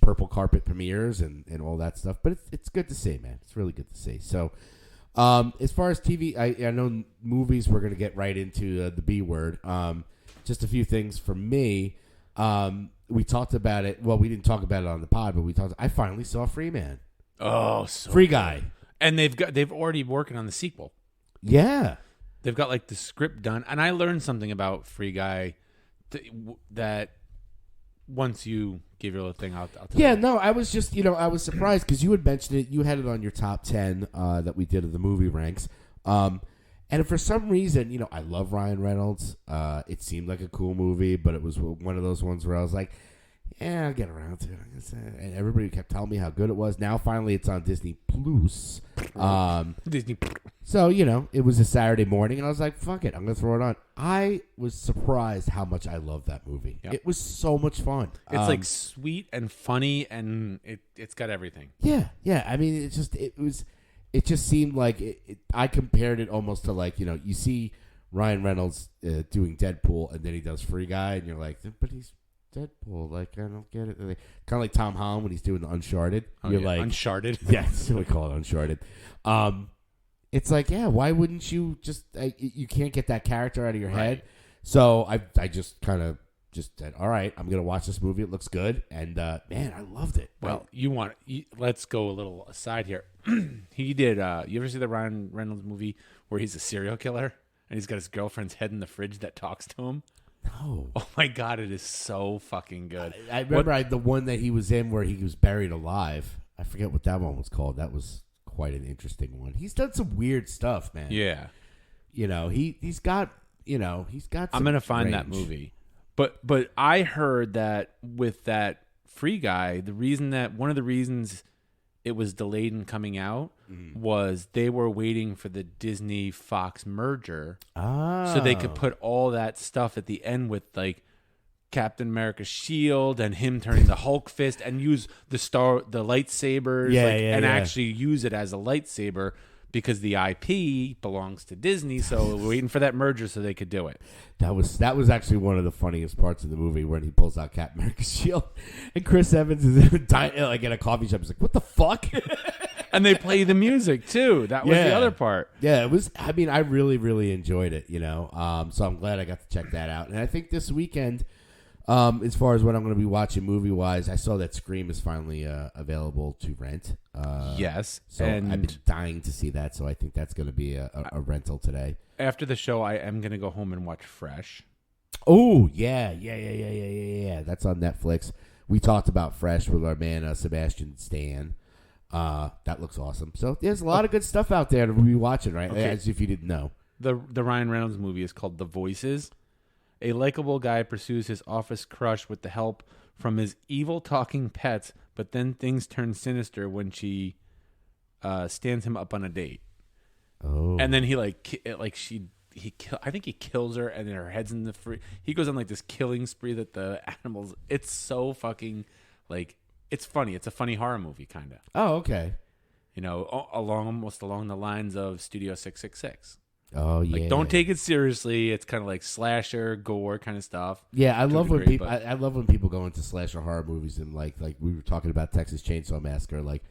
S2: purple carpet premieres and all that stuff. But it's good to see, man. It's really good to see. So as far as TV, I know movies. We're gonna get right into the B word. Just a few things for me. We talked about it. Well, we didn't talk about it on the pod, but I finally saw Free Man.
S1: Oh, so
S2: Free Guy.
S1: And they've already working on the sequel.
S2: Yeah.
S1: They've got the script done. And I learned something about Free Guy that once you give your little thing, I'll tell you.
S2: Yeah, no, I was just, I was surprised because you had mentioned it. You had it on your top 10 that we did of the movie ranks. And for some reason, I love Ryan Reynolds. It seemed like a cool movie, but it was one of those ones where I was like, yeah, I'll get around to it. And everybody kept telling me how good it was. Now, finally, it's on Disney Plus.
S1: Disney.
S2: So, it was a Saturday morning, and I was like, fuck it, I'm going to throw it on. I was surprised how much I loved that movie. Yep. It was so much fun.
S1: It's sweet and funny, and it's got everything.
S2: Yeah. I mean, it just seemed like I compared it almost to you see Ryan Reynolds doing Deadpool, and then he does Free Guy, and you're like, but he's Deadpool. I don't get it. Kind of like Tom Holland when he's doing the Uncharted. You're like
S1: Uncharted.
S2: Yeah, we call it Uncharted. It's like, yeah, why wouldn't you just? You can't get that character out of your head. So I just kind of just said, all right, I'm gonna watch this movie. It looks good, and man, I loved it.
S1: Well, let's go a little aside here. He did. You ever see the Ryan Reynolds movie where he's a serial killer and he's got his girlfriend's head in the fridge that talks to him?
S2: No.
S1: Oh my God, it is so fucking good.
S2: I remember the one that he was in where he was buried alive. I forget what that one was called. That was quite an interesting one. He's done some weird stuff, man.
S1: Yeah.
S2: He's got some
S1: I'm gonna find
S2: range.
S1: that movie. But I heard that with that Free Guy, one of the reasons it was delayed in coming out
S2: Mm-hmm.
S1: was they were waiting for the Disney Fox merger
S2: Oh.
S1: so they could put all that stuff at the end with like Captain America's shield and him turning the Hulk fist and use the lightsabers and actually use it as a lightsaber because the IP belongs to Disney. So we're waiting for that merger so they could do it.
S2: That was actually one of the funniest parts of the movie when he pulls out Captain America's shield and Chris Evans is like in a coffee shop. He's like, "What the fuck?"
S1: And they play the music too. That was the other part.
S2: Yeah, it was. I mean, I really, really enjoyed it. So I'm glad I got to check that out. And I think this weekend, as far as what I'm going to be watching movie wise, I saw that Scream is finally available to rent.
S1: Yes,
S2: so
S1: and
S2: I've been dying to see that. So I think that's going to be a rental today.
S1: after the show, I am going to go home and watch Fresh.
S2: Oh yeah. That's on Netflix. We talked about Fresh with our man Sebastian Stan. That looks awesome. So there's a lot of good stuff out there to be watching, right?
S1: Okay.
S2: As if you didn't know.
S1: The Ryan Reynolds movie is called The Voices. A likable guy pursues his office crush with the help from his evil talking pets, but then things turn sinister when she stands him up on a date.
S2: Oh.
S1: And then he I think he kills her, and then her head's in the free. He goes on like this killing spree that the animals. It's so fucking like it's funny. It's a funny horror movie kind of.
S2: Oh, okay.
S1: Almost along the lines of Studio 666.
S2: Oh yeah.
S1: Like, don't take it seriously. It's kind of like slasher, gore kind of stuff.
S2: Yeah, I
S1: to a
S2: love when
S1: degree,
S2: people. I love when people go into slasher horror movies and like we were talking about Texas Chainsaw Massacre. Like,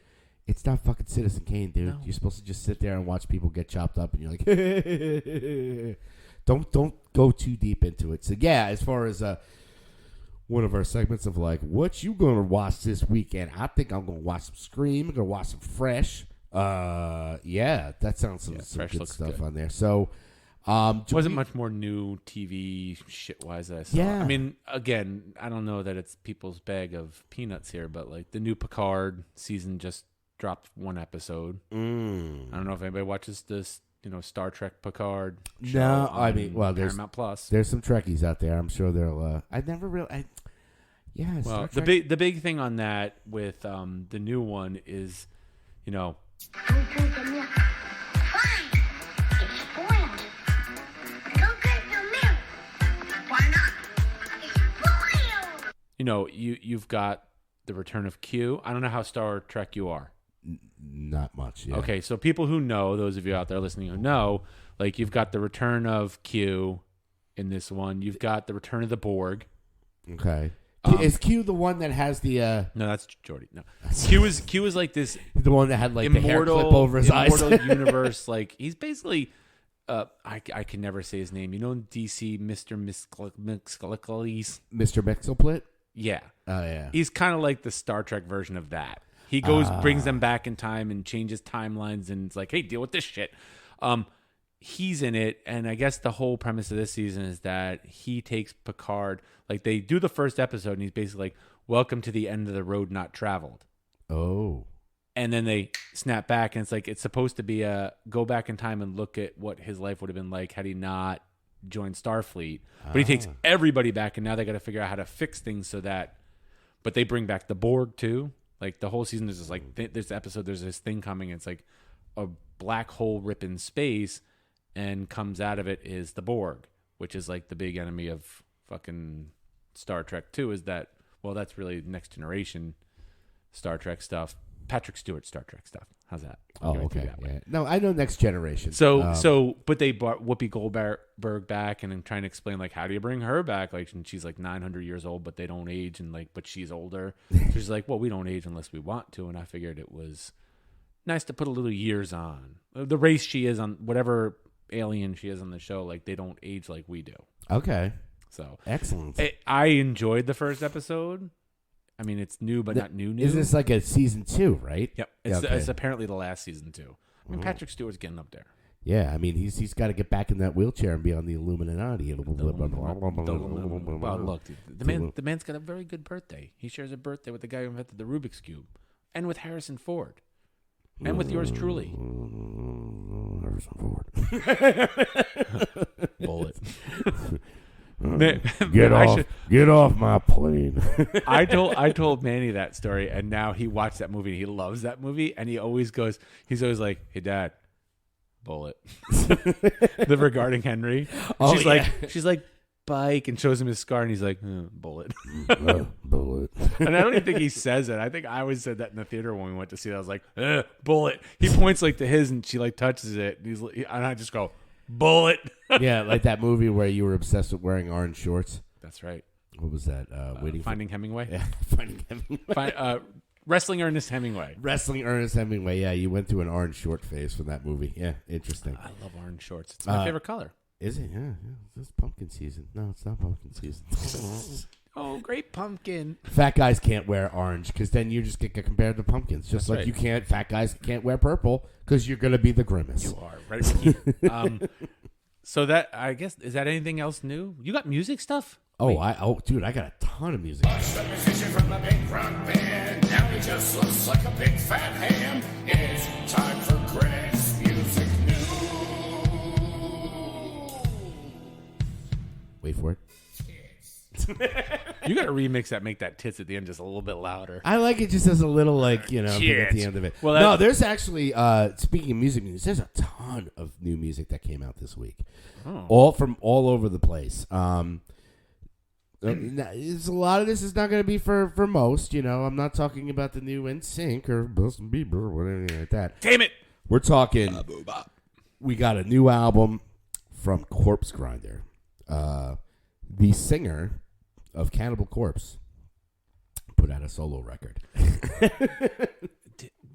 S2: it's not fucking Citizen Kane, dude.
S1: No.
S2: You're supposed to just sit there and watch people get chopped up, and you're like, don't go too deep into it. So yeah, as far as one of our segments of like, what you gonna watch this weekend? I think I'm gonna watch some Scream. I'm gonna watch some Fresh. Yeah, that sounds some
S1: Fresh
S2: good
S1: looks
S2: stuff
S1: good.
S2: on there. So,
S1: Wasn't much more new TV shit wise that I saw.
S2: Yeah.
S1: I mean, again, I don't know that it's people's bag of peanuts here, but like the new Picard season just dropped one episode. I don't know if anybody watches this, Star Trek Picard. Show
S2: No, I
S1: on
S2: mean, well, there's
S1: Paramount Plus.
S2: There's some Trekkies out there. I'm sure they'll. I never really. Yeah.
S1: Well,
S2: Star
S1: the big thing on that with the new one is,
S5: Don't drink the milk. Fine. It's spoiled. Don't drink the milk. Why not? It's spoiled.
S1: you've got the return of Q. I don't know how Star Trek you are.
S2: Not much. Yeah.
S1: Okay, so people who know, those of you out there listening who know, like you've got the return of Q in this one. You've got the return of the Borg.
S2: Okay. Is Q the one that has the
S1: No, that's Geordi. No, Q is like this
S2: the one that had like the hair
S1: immortal
S2: clip over his eyes?
S1: immortal universe. Like he's basically, I can never say his name. DC Mr. Mixclicles.
S2: Mr. Mixelplit?
S1: Yeah.
S2: Oh yeah.
S1: He's kind of like the Star Trek version of that. He goes, brings them back in time and changes timelines, and it's like, hey, deal with this shit. He's in it, and I guess the whole premise of this season is that he takes Picard. Like they do the first episode, and he's basically like, "Welcome to the end of the road not traveled."
S2: Oh.
S1: And then they snap back, and it's like it's supposed to be a go back in time and look at what his life would have been like had he not joined Starfleet. But he takes everybody back, and now they got to figure out how to fix things so that. But they bring back the Borg too. Like the whole season is just like this episode. There's this thing coming. It's like a black hole rip in space, and comes out of it is the Borg, which is like the big enemy of fucking Star Trek 2. Is that that's really next generation Star Trek stuff. Patrick Stewart Star Trek stuff. How's that?
S2: Oh,
S1: Give it to you
S2: okay.
S1: that way.
S2: Yeah. No, I know Next Generation.
S1: But they brought Whoopi Goldberg back and then trying to explain like how do you bring her back? Like, and she's like 900 years old, but they don't age, and like, but she's older. She's like, well, we don't age unless we want to, and I figured it was nice to put a little years on the race she is on, whatever alien she is on the show. Like they don't age like we do.
S2: Okay.
S1: So
S2: Excellent.
S1: I enjoyed the first episode. I mean, it's new, but not new.
S2: Is this like a season 2, right?
S1: Yep.
S2: Okay.
S1: It's apparently the last season too. I mean, Patrick Stewart's getting up there.
S2: Yeah, I mean he's got to get back in that wheelchair and be on the Illuminati.
S1: Well, look, the man's got a very good birthday. He shares a birthday with the guy who invented the Rubik's Cube, and with Harrison Ford, and with yours truly.
S2: Harrison Ford.
S1: Bullet.
S2: Get off my plane.
S1: I told Manny that story, and now he watched that movie. And he loves that movie, and he's always like, "Hey, Dad, bullet." The regarding Henry.
S2: Oh,
S1: she's like, bike, and shows him his scar, and he's like, bullet.
S2: Bullet.
S1: And I don't even think he says it. I think I always said that in the theater when we went to see that. I was like, bullet. He points like to his, and she like touches it, and I just go, bullet.
S2: Yeah, like that movie where you were obsessed with wearing orange shorts.
S1: That's right.
S2: What was that?
S1: Finding Hemingway.
S2: Yeah, Finding Hemingway.
S1: Wrestling Ernest Hemingway.
S2: Wrestling Ernest Hemingway. Yeah, you went through an orange short phase from that movie. Yeah, interesting.
S1: I love orange shorts. It's my favorite color.
S2: Is it? Yeah. It's pumpkin season. No, it's not pumpkin season.
S1: Oh, great pumpkin.
S2: Fat guys can't wear orange because then you just get compared to pumpkins. Just
S1: That's
S2: like
S1: right.
S2: fat guys can't wear purple because you're going to be the grimace.
S1: You are. Right. So that, I guess, is that anything else new? You got music stuff?
S2: Dude, I got a ton of music.
S6: The musician from the big rock band. Now he just looks like a big fat ham. It's time for Greg's Music
S2: Wait for it.
S1: You got to remix that, make that tits at the end just a little bit louder.
S2: I like it just as a little, like, thing at the end of it.
S1: Well,
S2: no, there's actually, speaking of music news, there's a ton of new music that came out this week. All from all over the place. It's a lot of this is not going to be for most, I'm not talking about the new NSYNC or Justin Bieber or whatever like that.
S1: Damn it.
S2: We're talking, we got a new album from Corpse Grinder. The singer of Cannibal Corpse put out a solo record.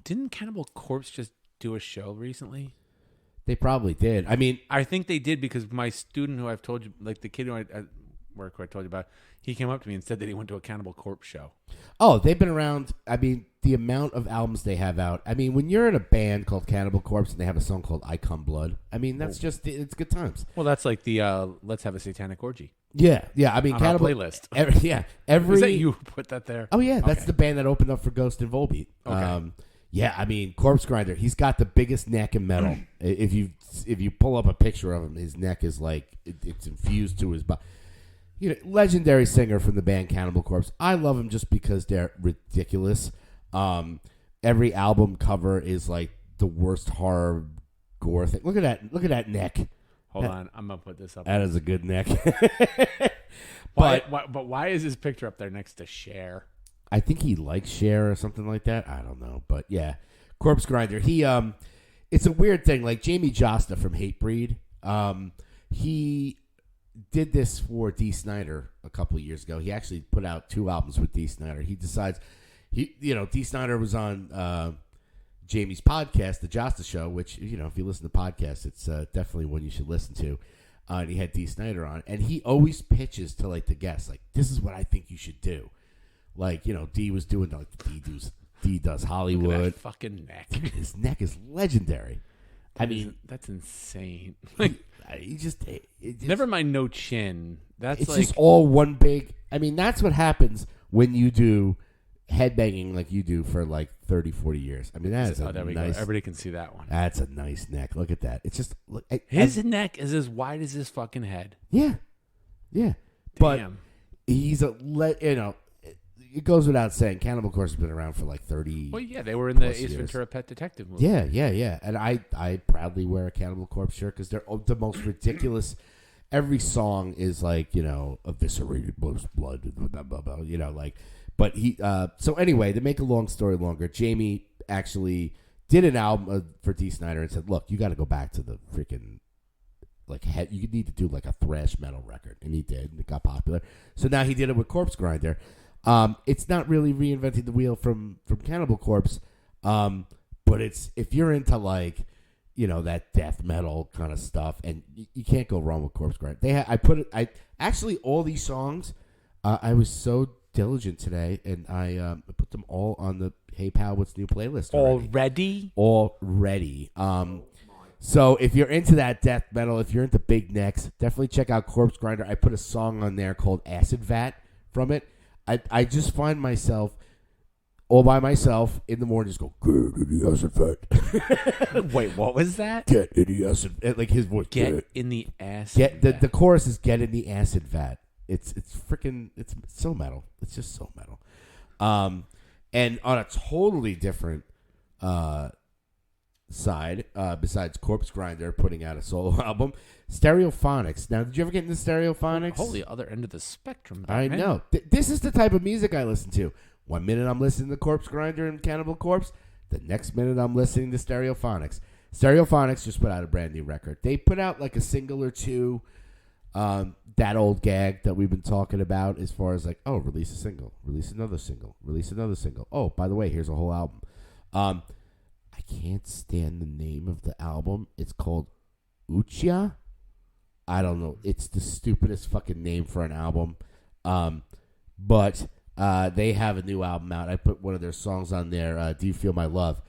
S1: Didn't Cannibal Corpse just do a show recently?
S2: They probably did. I mean,
S1: I think they did because my student who I've told you, like the kid who I work who I told you about, he came up to me and said that he went to a Cannibal Corpse show.
S2: Oh, they've been around. I mean, the amount of albums they have out. I mean, when you're in a band called Cannibal Corpse and they have a song called I Come Blood, I mean, that's just, it's good times.
S1: Well, that's like the Let's Have a Satanic Orgy.
S2: Yeah. I mean,
S1: on
S2: Cannibal
S1: our playlist.
S2: Every
S1: Is that you who put that there?
S2: Oh yeah, that's
S1: Okay.
S2: the band that opened up for Ghost and Volbeat.
S1: Okay.
S2: Yeah, I mean, Corpse Grinder. He's got the biggest neck in metal. If you pull up a picture of him, his neck is like it's infused to his body. Legendary singer from the band Cannibal Corpse. I love him just because they're ridiculous. Every album cover is like the worst horror gore thing. Look at that neck.
S1: Hold on, I'm gonna put this up.
S2: That is a good neck.
S1: But why is his picture up there next to Cher?
S2: I think he likes Cher or something like that. I don't know, but yeah, Corpse Grinder. He it's a weird thing. Like Jamie Josta from Hatebreed, he did this for Dee Snider a couple of years ago. He actually put out 2 albums with Dee Snider. He decides Dee Snider was on Jamie's podcast, The Josta Show, which if you listen to podcasts, it's definitely one you should listen to. And he had Dee Snider on, and he always pitches to like the guests, like, this is what I think you should do. Like, Dee was doing like Dee does Hollywood.
S1: Look at that fucking neck.
S2: Dude, his neck is legendary. I mean,
S1: that's insane.
S2: he just
S1: Never mind no chin. That's
S2: it's
S1: like
S2: just all one big. I mean, that's what happens when you do headbanging like you do for like 30, 40 years. I mean, that is
S1: there we
S2: nice.
S1: Go. Everybody can see that one.
S2: That's a nice neck. Look at that. It's just
S1: His neck is as wide as his fucking head.
S2: Yeah.
S1: Damn.
S2: But he's it goes without saying, Cannibal Corpse has been around for like 30.
S1: Well, yeah, they were in the Ace
S2: years.
S1: Ventura Pet Detective movie.
S2: Yeah. And I proudly wear a Cannibal Corpse shirt because they're the most ridiculous. Every song is like, eviscerated blood, blah, blah, blah, like. But he. So anyway, to make a long story longer, Jamie actually did an album for Dee Snider and said, "Look, you got to go back to the freaking you need to do like a thrash metal record," and he did, and it got popular. So now he did it with Corpse Grinder. It's not really reinventing the wheel from Cannibal Corpse, but it's if you're into like that death metal kind of stuff, and you can't go wrong with Corpse Grinder. I actually all these songs. I was so diligent today, and I put them all on the Hey Pal What's New playlist already. So if you're into that death metal, if you're into big necks, definitely check out Corpse Grinder. I put a song on there called Acid Vat from it. I just find myself all by myself in the morning, just go, get in the acid vat.
S1: Wait, what was that?
S2: Get in the acid, like his voice.
S1: Get in the acid.
S2: The chorus is get in the acid vat. It's freaking it's so metal. It's just so metal. And on a totally different side, besides Corpse Grinder putting out a solo album, Stereophonics. Now, did you ever get into Stereophonics?
S1: Holy other end of the spectrum.
S2: I
S1: man.
S2: know. This is the type of music I listen to. 1 minute I'm listening to Corpse Grinder and Cannibal Corpse. The next minute I'm listening to Stereophonics. Stereophonics just put out a brand new record. They put out like a single or two. That old gag that we've been talking about as far as like, oh, release a single, release another single, release another single. Oh, by the way, here's a whole album. I can't stand the name of the album. It's called Ucha. I don't know. It's the stupidest fucking name for an album. But they have a new album out. I put one of their songs on there, Do You Feel My Love?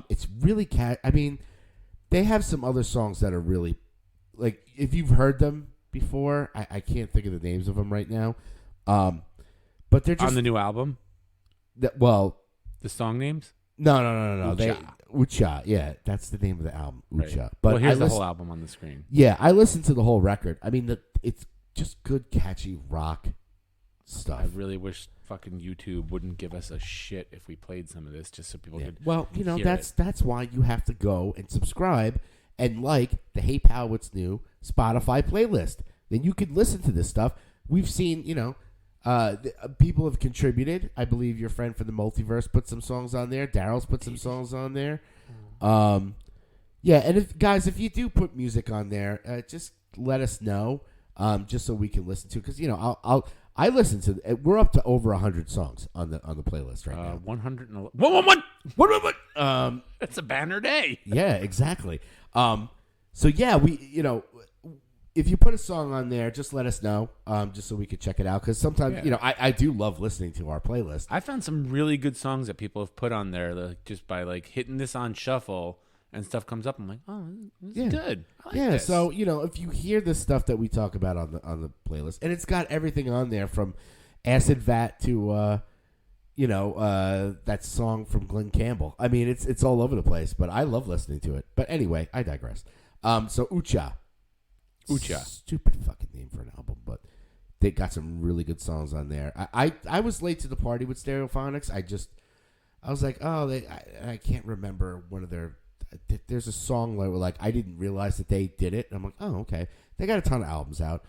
S2: It's really I mean, they have some other songs that are really, like, if you've heard them before, I can't think of the names of them right now. But they're just
S1: on the new album.
S2: Well,
S1: The song names?
S2: no.
S1: Ucha.
S2: Ucha, yeah, that's the name of the album, Ucha.
S1: Right.
S2: But
S1: Well, here's
S2: I
S1: the whole album on the screen.
S2: Yeah, I listened to the whole record. I mean, it's just good, catchy rock stuff.
S1: I really wish fucking YouTube wouldn't give us a shit if we played some of this, just so people could.
S2: Well, you know,
S1: hear
S2: that's why you have to go and subscribe and like the Hey Pal What's New Spotify playlist. Then you can listen to this stuff. We've seen, you know, people have contributed. I believe your friend from the Multiverse put some songs on there. Daryl's put some songs on there. Yeah, and if you do put music on there, just let us know, just so we can listen to. Because, you know, I listen to. We're up to over 100 songs on the playlist right now.
S1: 111.
S2: 111.
S1: It's a banner day.
S2: Yeah, exactly. So yeah, you know, if you put a song on there, just let us know, just so we could check it out. Because sometimes, you know, I do love listening to our playlist.
S1: I found some really good songs that people have put on there, like, just by like hitting this on shuffle and stuff comes up. I'm like, oh, this is good. I like this.
S2: So you know, if you hear the stuff that we talk about on the playlist, and it's got everything on there from Acid Vat to you know, that song from Glenn Campbell. I mean, it's all over the place, but I love listening to it. But anyway, I digress. So Ucha. Stupid fucking name for an album, but they got some really good songs on there. I was late to the party with Stereophonics. I was like, oh, I can't remember one of their. There's a song where like I didn't realize that they did it. And I'm like, oh, okay. They got a ton of albums out.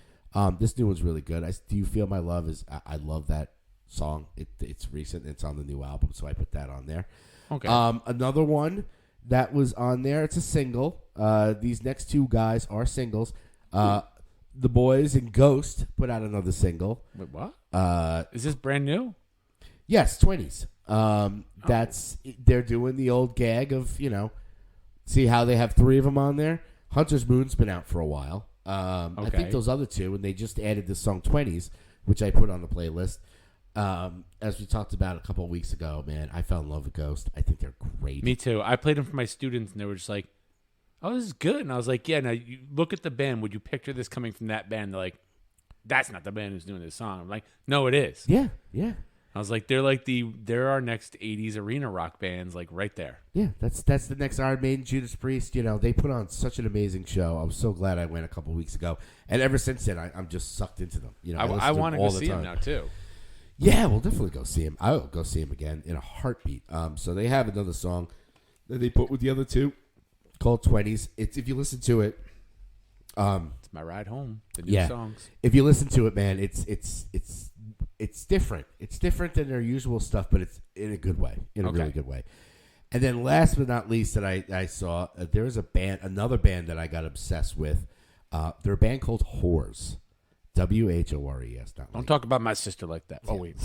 S2: This new one's really good. Do You Feel My Love? I love that song. It's recent. It's on the new album, so I put that on there.
S1: Okay.
S2: Another one that was on there. It's a single. These next two guys are singles. The Boys and Ghost put out another single.
S1: Wait, what? Is this brand new?
S2: Yes, 20s. They're doing the old gag of, you know, see how they have three of them on there. Hunter's Moon's been out for a while. I think those other two, and they just added this song 20s, which I put on the playlist. As we talked about a couple of weeks ago, man, I fell in love with Ghost. I think they're great.
S1: Me too. I played them for my students, and they were just like, oh, this is good. And I was like, yeah, now you look at the band. Would you picture this coming from that band? They're like, that's not the band who's doing this song. I'm like, no, it is.
S2: Yeah.
S1: I was like, they're our next 80s arena rock bands, like right there.
S2: Yeah, that's the next Iron Maiden, Judas Priest. You know, they put on such an amazing show. I was so glad I went a couple of weeks ago. And ever since then, I'm just sucked into them. You know,
S1: I want to go see them now, too.
S2: Yeah, we'll definitely go see him. I will go see him again in a heartbeat. So they have another song that they put with the other two called 20s. It's if you listen to it,
S1: it's my ride home. The new songs.
S2: If you listen to it, man, it's different. It's different than their usual stuff, but it's in a good way, in a really good way. And then last but not least that I saw, there is another band that I got obsessed with. They're a band called Whores. WHORES.
S1: Don't talk about my sister like that. Oh, wait.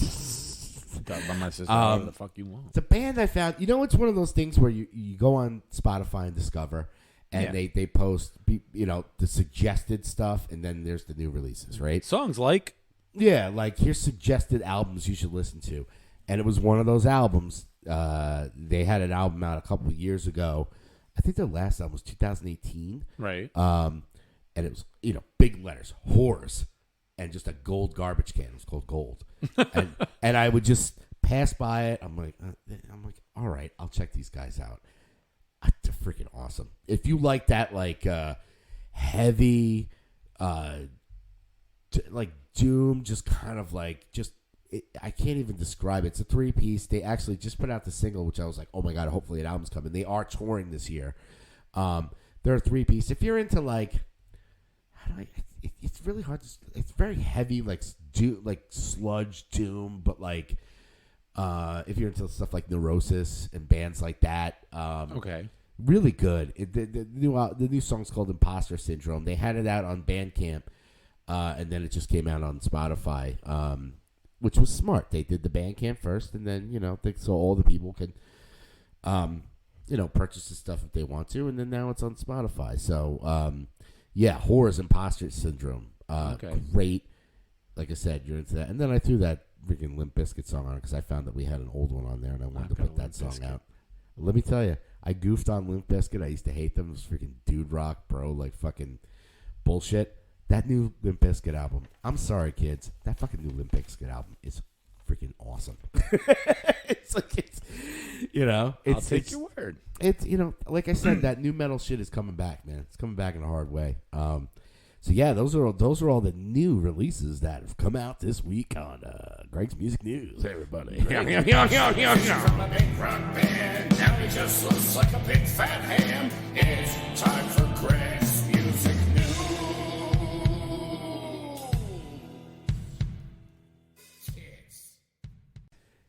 S1: Talk about my sister however the fuck you want.
S2: It's a band I found. You know, it's one of those things where you go on Spotify and discover, and they post, you know, the suggested stuff, and then there's the new releases, right?
S1: Songs like?
S2: Yeah, like here's suggested albums you should listen to. And it was one of those albums. They had an album out a couple of years ago. I think their last album was 2018.
S1: Right.
S2: And it was, you know, big letters, Whores. And just a gold garbage can. It was called Gold. and I would just pass by it. I'm like, all right, I'll check these guys out. They're freaking awesome. If you like that, like heavy, like doom, just kind of like I can't even describe it. It's a 3-piece. They actually just put out the single, which I was like, oh my god, hopefully an album's coming. They are touring this year. They're a 3-piece. If you're into like, it's really hard to. It's very heavy, like sludge doom, but like, if you're into stuff like Neurosis and bands like that,
S1: Okay.
S2: really good. The new song's called Imposter Syndrome. They had it out on Bandcamp, and then it just came out on Spotify, which was smart. They did the Bandcamp first, and then so all the people can, purchase the stuff if they want to, and then now it's on Spotify. So, Horror's Imposter Syndrome.
S1: Okay.
S2: Great. Like I said, you're into that, and then I threw that freaking Limp Bizkit song on because I found that we had an old one on there, and I wanted to put that song out. Let me tell you, I goofed on Limp Bizkit. I used to hate them. It was freaking dude rock, bro, like fucking bullshit. That new Limp Bizkit album, I'm sorry, kids, that fucking new Limp Bizkit album is freaking awesome. It's
S1: I'll take your word.
S2: It's like I said, that new metal shit is coming back, man. It's coming back in a hard way. So yeah, those are all the new releases that have come out this week on Greg's Music News. Hey, everybody.
S6: From a big rock band, now he just looks like a big fat ham. It's time for Greg's Music News.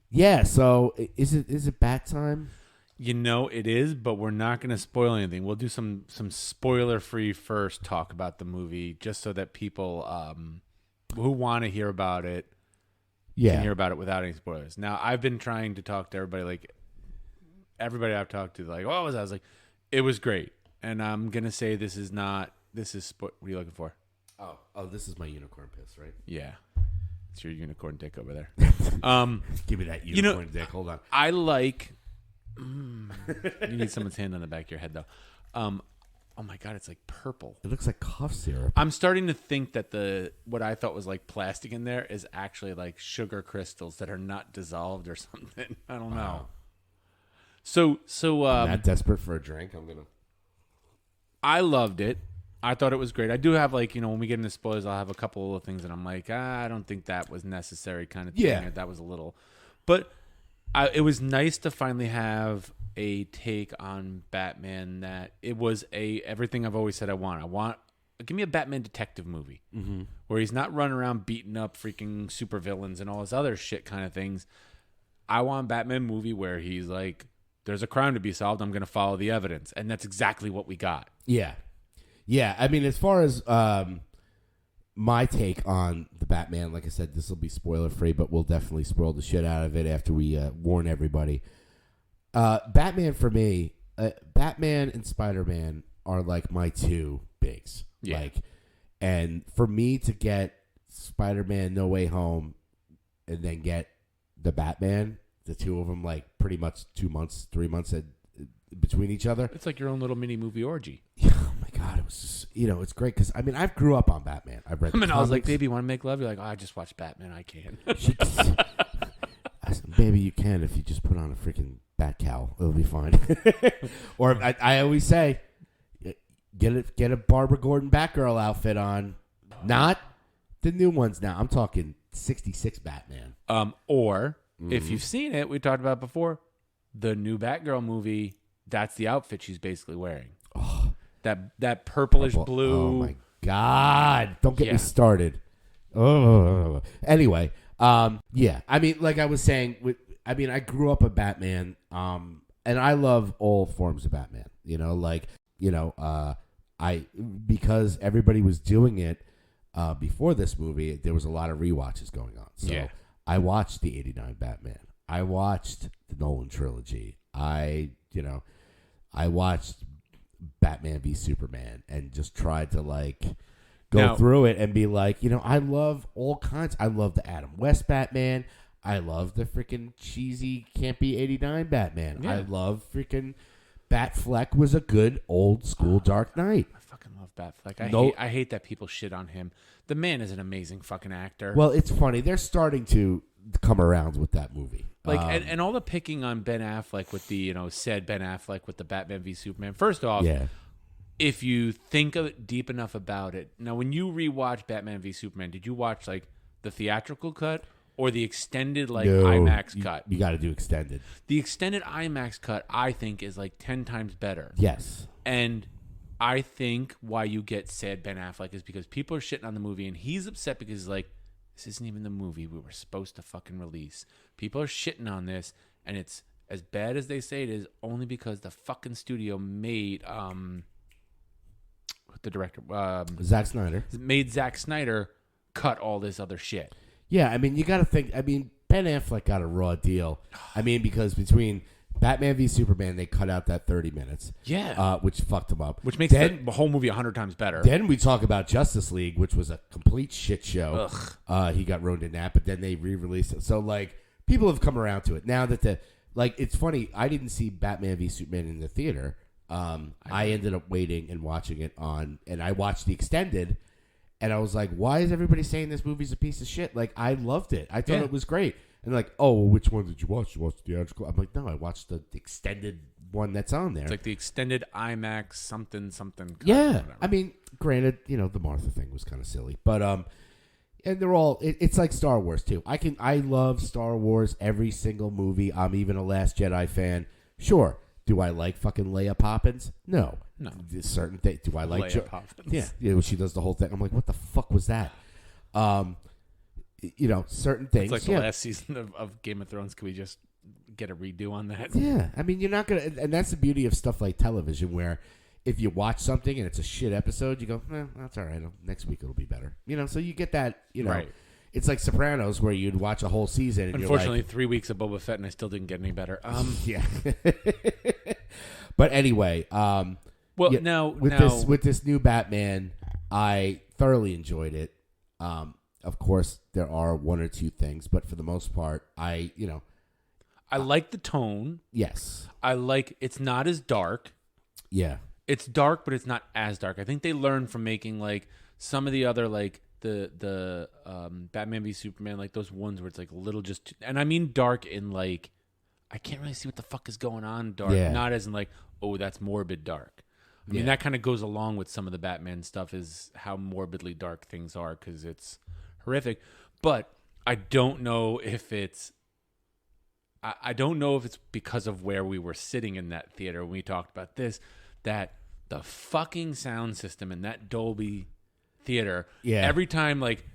S2: Yeah. So is it bat time?
S1: It is, but we're not going to spoil anything. We'll do some spoiler-free first talk about the movie, just so that people who want to hear about it can hear about it without any spoilers. Now, I've been trying to talk to everybody, like everybody I've talked to, like, what was that? I was like, it was great, and I'm gonna say this is. What are you looking for?
S2: Oh, this is my unicorn piss, right?
S1: Yeah, it's your unicorn dick over there.
S2: Give me that unicorn dick. Hold on.
S1: I like. You need someone's hand on the back of your head, though. Oh my god, it's like purple.
S2: It looks like cough syrup.
S1: I'm starting to think that what I thought was like plastic in there is actually like sugar crystals that are not dissolved or something. I don't know. So
S2: I'm not desperate for a drink.
S1: I loved it. I thought it was great. I do have when we get into spoilers, I'll have a couple of things that I'm like, I don't think that was necessary kind of thing.
S2: Yeah.
S1: That was a little, but it was nice to finally have a take on Batman that it was everything I've always said I want. Give me a Batman detective movie where he's not running around beating up freaking supervillains and all this other shit kind of things. I want a Batman movie where he's like, there's a crime to be solved. I'm going to follow the evidence. And that's exactly what we got.
S2: Yeah. Yeah. I mean, as far as my take on the Batman, like I said, this will be spoiler free, but we'll definitely spoil the shit out of it after we warn everybody. Batman for me, Batman and Spider-Man are like my two bigs.
S1: Yeah.
S2: And for me to get Spider-Man No Way Home and then get the Batman, the two of them like pretty much 2 months, 3 months between each other.
S1: It's like your own little mini movie orgy.
S2: Oh my god, it was just it's great because I mean I grew up on Batman. I've read.
S1: I was like, baby, want to make love? You're like, I just watched Batman. I can.
S2: I said, baby, you can if you just put on a freaking bat cowl. It'll be fine. Or I always say, get a Barbara Gordon Batgirl outfit on, not the new ones. Now I'm talking '66 Batman.
S1: Or if you've seen it, we talked about it before. The new Batgirl movie, that's the outfit she's basically wearing.
S2: Oh,
S1: that purplish blue.
S2: Oh my god! Don't get me started. Oh, anyway, yeah. I mean, like I was saying, I grew up a Batman, and I love all forms of Batman. Because everybody was doing it before this movie. There was a lot of rewatches going on. So I watched the '89 Batman. I watched the Nolan trilogy. I watched Batman v Superman and just tried to go through it and be like, I love all kinds. I love the Adam West Batman. I love the freaking cheesy, campy '89 Batman. Yeah. I love freaking Batfleck was a good old school Dark Knight.
S1: I fucking love Batfleck. I hate that people shit on him. The man is an amazing fucking actor.
S2: Well, it's funny. They're starting to come around with that movie.
S1: And all the picking on Ben Affleck with the, said Ben Affleck with the Batman v Superman. First off, if you think of it deep enough about it. Now, when you rewatch Batman v Superman, did you watch like the theatrical cut or the extended like IMAX cut?
S2: You got to do extended.
S1: The extended IMAX cut, I think, is like 10 times better.
S2: Yes.
S1: And I think why you get sad Ben Affleck is because people are shitting on the movie, and he's upset because he's like, this isn't even the movie we were supposed to fucking release. People are shitting on this, and it's as bad as they say it is only because the fucking studio made the director
S2: Zack Snyder
S1: made Zack Snyder cut all this other shit.
S2: Yeah, I mean, you got to think. I mean, Ben Affleck got a raw deal. I mean, because between Batman v Superman, they cut out that 30 minutes.
S1: Yeah.
S2: Which fucked him up.
S1: Which makes the whole movie 100 times better.
S2: Then we talk about Justice League, which was a complete shit show. He got ruined in that, but then they re-released it. So, like, people have come around to it. Now that it's funny, I didn't see Batman v Superman in the theater. I ended up waiting and watching it and I watched the extended, and I was like, why is everybody saying this movie's a piece of shit? Like, I loved it. I thought it was great. And like, oh, well, which one did you watch? You watched the theatrical? I'm like, no, I watched the extended one that's on there.
S1: It's like the extended IMAX something.
S2: Yeah. I mean, granted, the Martha thing was kind of silly, but and they're all. It's like Star Wars too. I love Star Wars. Every single movie. I'm even a Last Jedi fan. Sure. Do I like fucking Leia Poppins? No. Certain things. Do I like
S1: Leia Poppins?
S2: Yeah. She does the whole thing. I'm like, what the fuck was that? Certain things.
S1: It's like the last season of Game of Thrones. Can we just get a redo on that?
S2: Yeah. I mean, you're not going to... And that's the beauty of stuff like television, where if you watch something and it's a shit episode, you go, that's all right. Next week it'll be better. So you get that,
S1: Right.
S2: It's like Sopranos, where you'd watch a whole season. And
S1: Unfortunately,
S2: you're like,
S1: 3 weeks of Boba Fett, and I still didn't get any better.
S2: Yeah. But anyway... with this new Batman, I thoroughly enjoyed it. Of course, there are one or two things, but for the most part, I
S1: like the tone.
S2: Yes.
S1: It's not as dark.
S2: Yeah.
S1: It's dark, but it's not as dark. I think they learned from making like some of the other like the Batman v Superman, like those ones where it's like a little just, and I mean dark in like I can't really see what the fuck is going on dark, not as in like, oh, that's morbid dark. I mean, that kind of goes along with some of the Batman stuff, is how morbidly dark things are because it's horrific. But I don't know if it's because of where we were sitting in that theater when we talked about this, that the fucking sound system in that Dolby theater, every time like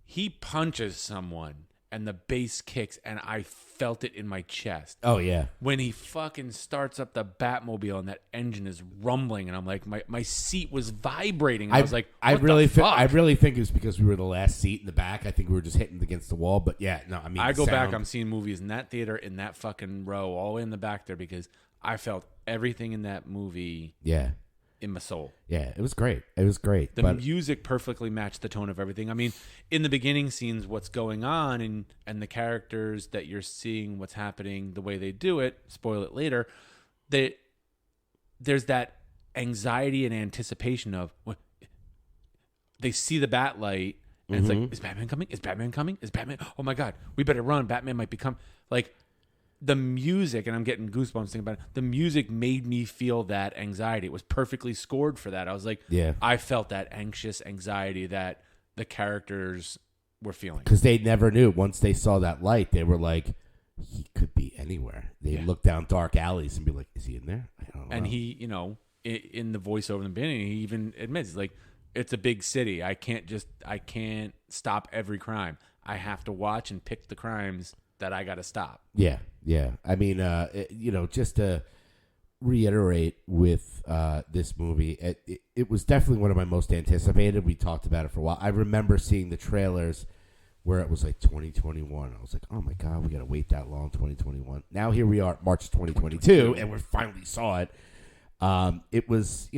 S1: he punches someone and the bass kicks, and I felt it in my chest.
S2: Oh, yeah.
S1: When he fucking starts up the Batmobile and that engine is rumbling, and I'm like, my seat was vibrating. I was like,
S2: I really think it was because we were the last seat in the back. I think we were just hitting against the wall. But yeah, no, I mean,
S1: I go back, I'm seeing movies in that theater, in that fucking row, all the way in the back there, because I felt everything in that movie.
S2: Yeah.
S1: In my soul.
S2: Yeah, it was great.
S1: The music perfectly matched the tone of everything. I mean, in the beginning scenes, what's going on and the characters that you're seeing, what's happening, the way they do it, spoil it later, there's that anxiety and anticipation of what they see the bat light, and it's like, is Batman coming? Is Batman coming? Is Batman? Oh my God, we better run. Batman might become like. The music, and I'm getting goosebumps thinking about it, the music made me feel that anxiety. It was perfectly scored for that. I was like, I felt that anxious anxiety that the characters were feeling.
S2: Because they never knew. Once they saw that light, they were like, he could be anywhere. They look down dark alleys and be like, is he in there? I don't know.
S1: And he, in the voiceover in the beginning, he even admits, like, it's a big city. I can't stop every crime. I have to watch and pick the crimes that I got to stop.
S2: Yeah. I mean, just to reiterate with this movie, it was definitely one of my most anticipated. We talked about it for a while. I remember seeing the trailers where it was like 2021. I was like, oh my God, we got to wait that long, 2021. Now here we are, March 2022, and we finally saw it. It was,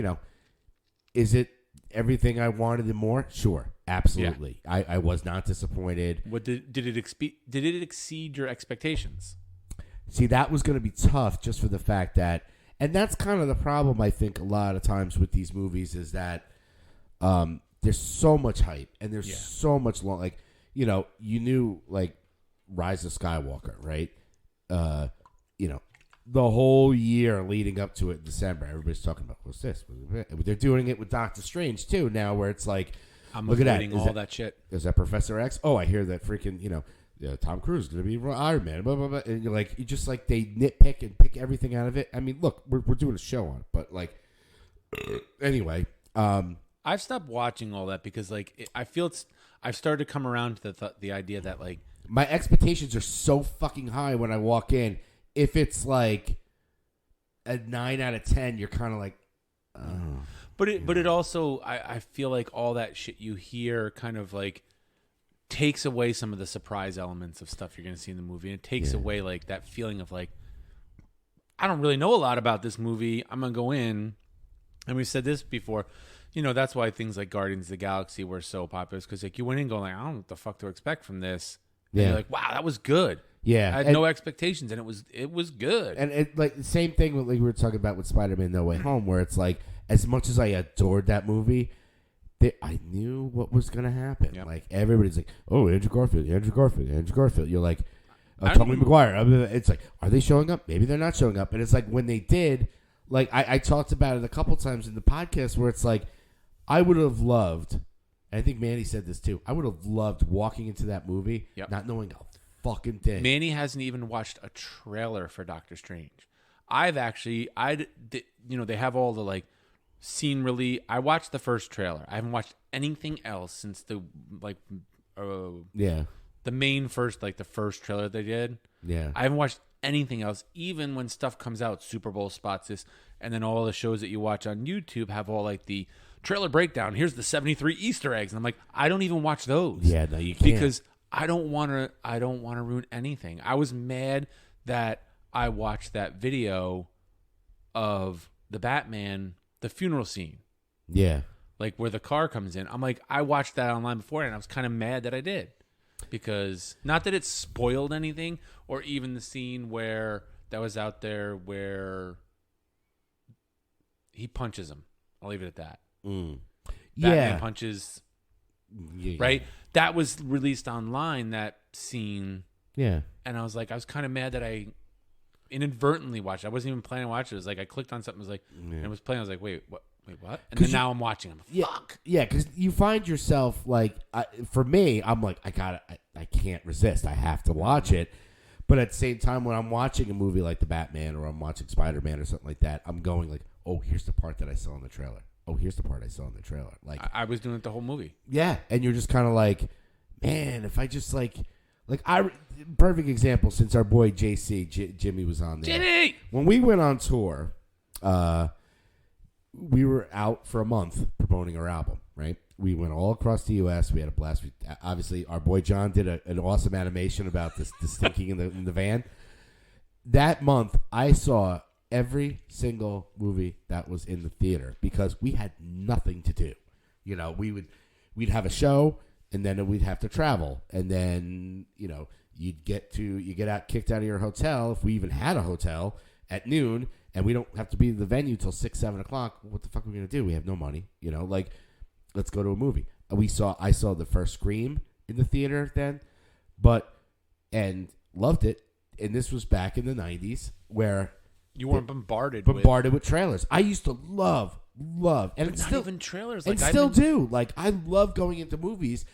S2: is it everything I wanted and more? Sure. Absolutely. Yeah. I was not disappointed.
S1: What did it exceed your expectations?
S2: See, that was going to be tough just for the fact that, and that's kind of the problem I think a lot of times with these movies is that there's so much hype and there's so much long, like, you knew like Rise of Skywalker, right? the whole year leading up to it in December. Everybody's talking about what's this? They're doing it with Doctor Strange too now, where it's like,
S1: I'm
S2: look at that.
S1: avoiding all that shit.
S2: Is that Professor X? Oh, I hear that freaking Tom Cruise is going to be Iron Man. Blah blah blah. And you're like, you just like they nitpick and pick everything out of it. I mean, look, we're doing a show on it, but like, anyway.
S1: I've stopped watching all that because I feel I've started to come around to the idea that like
S2: my expectations are so fucking high when I walk in. If it's like a 9 out of 10, you're kind of like, oh.
S1: But it also I feel like all that shit you hear kind of like takes away some of the surprise elements of stuff you're going to see in the movie. And it takes away like that feeling of like, I don't really know a lot about this movie. I'm going to go in, and we've said this before. That's why things like Guardians of the Galaxy were so popular, because like you went in going like, I don't know what the fuck to expect from this. And you're like, wow, that was good.
S2: Yeah,
S1: I had no expectations, and it was good.
S2: And it like the same thing with, like we were talking about with Spider-Man: No Way Home, where it's like, as much as I adored that movie, I knew what was going to happen.
S1: Yep.
S2: Like everybody's like, oh, Andrew Garfield. You're like, Tobey Maguire. It's like, are they showing up? Maybe they're not showing up. And it's like when they did, like I talked about it a couple times in the podcast, where it's like, I would have loved, and I think Manny said this too, I would have loved walking into that movie not knowing a fucking thing.
S1: Manny hasn't even watched a trailer for Doctor Strange. They have all the like scene release. I watched the first trailer. I haven't watched anything else since the main first, like the first trailer they did.
S2: Yeah.
S1: I haven't watched anything else. Even when stuff comes out, Super Bowl spots this, and then all the shows that you watch on YouTube have all like the trailer breakdown. Here's the 73 Easter eggs, and I'm like, I don't even watch those.
S2: Yeah, no, you can't,
S1: because I don't want to ruin anything. I was mad that I watched that video of the Batman, the funeral scene.
S2: Yeah.
S1: Like where the car comes in. I'm like, I watched that online before, and I was kind of mad that I did. Because not that it spoiled anything, or even the scene where that was out there where he punches him. I'll leave it at that. Batman punches, right? That was released online, that scene.
S2: Yeah.
S1: And I was like, I was kind of mad that I inadvertently watched it. I wasn't even planning to watch it. It was like I clicked on something, it was like, and it was playing. I was like, wait, what? And then now I'm watching them. Fuck.
S2: Yeah, because you find yourself like, for me, I'm like, I can't resist. I have to watch it. But at the same time, when I'm watching a movie like the Batman, or I'm watching Spider-Man or something like that, I'm going like, oh, here's the part that I saw in the trailer. Oh, here's the part I saw in the trailer. Like
S1: I was doing it the whole movie.
S2: Yeah, and you're just kind of like, man, if I just perfect example, since our boy Jimmy was on there.
S1: Jimmy!
S2: When we went on tour, we were out for a month promoting our album, right? We went all across the U.S. We had a blast. Obviously, our boy John did an awesome animation about this stinking in the van. That month, I saw every single movie that was in the theater because we had nothing to do. We'd have a show, and then we'd have to travel, and then you get kicked out of your hotel, if we even had a hotel, at noon, and we don't have to be in the venue till 6-7 o'clock. What the fuck are we gonna do? We have no money. Let's go to a movie. I saw the first Scream in the theater then, and loved it. And this was back in the 90s where
S1: you weren't bombarded
S2: with trailers. I used to love, and it's
S1: not
S2: still
S1: even trailers.
S2: And still do. Like, I love going into movies,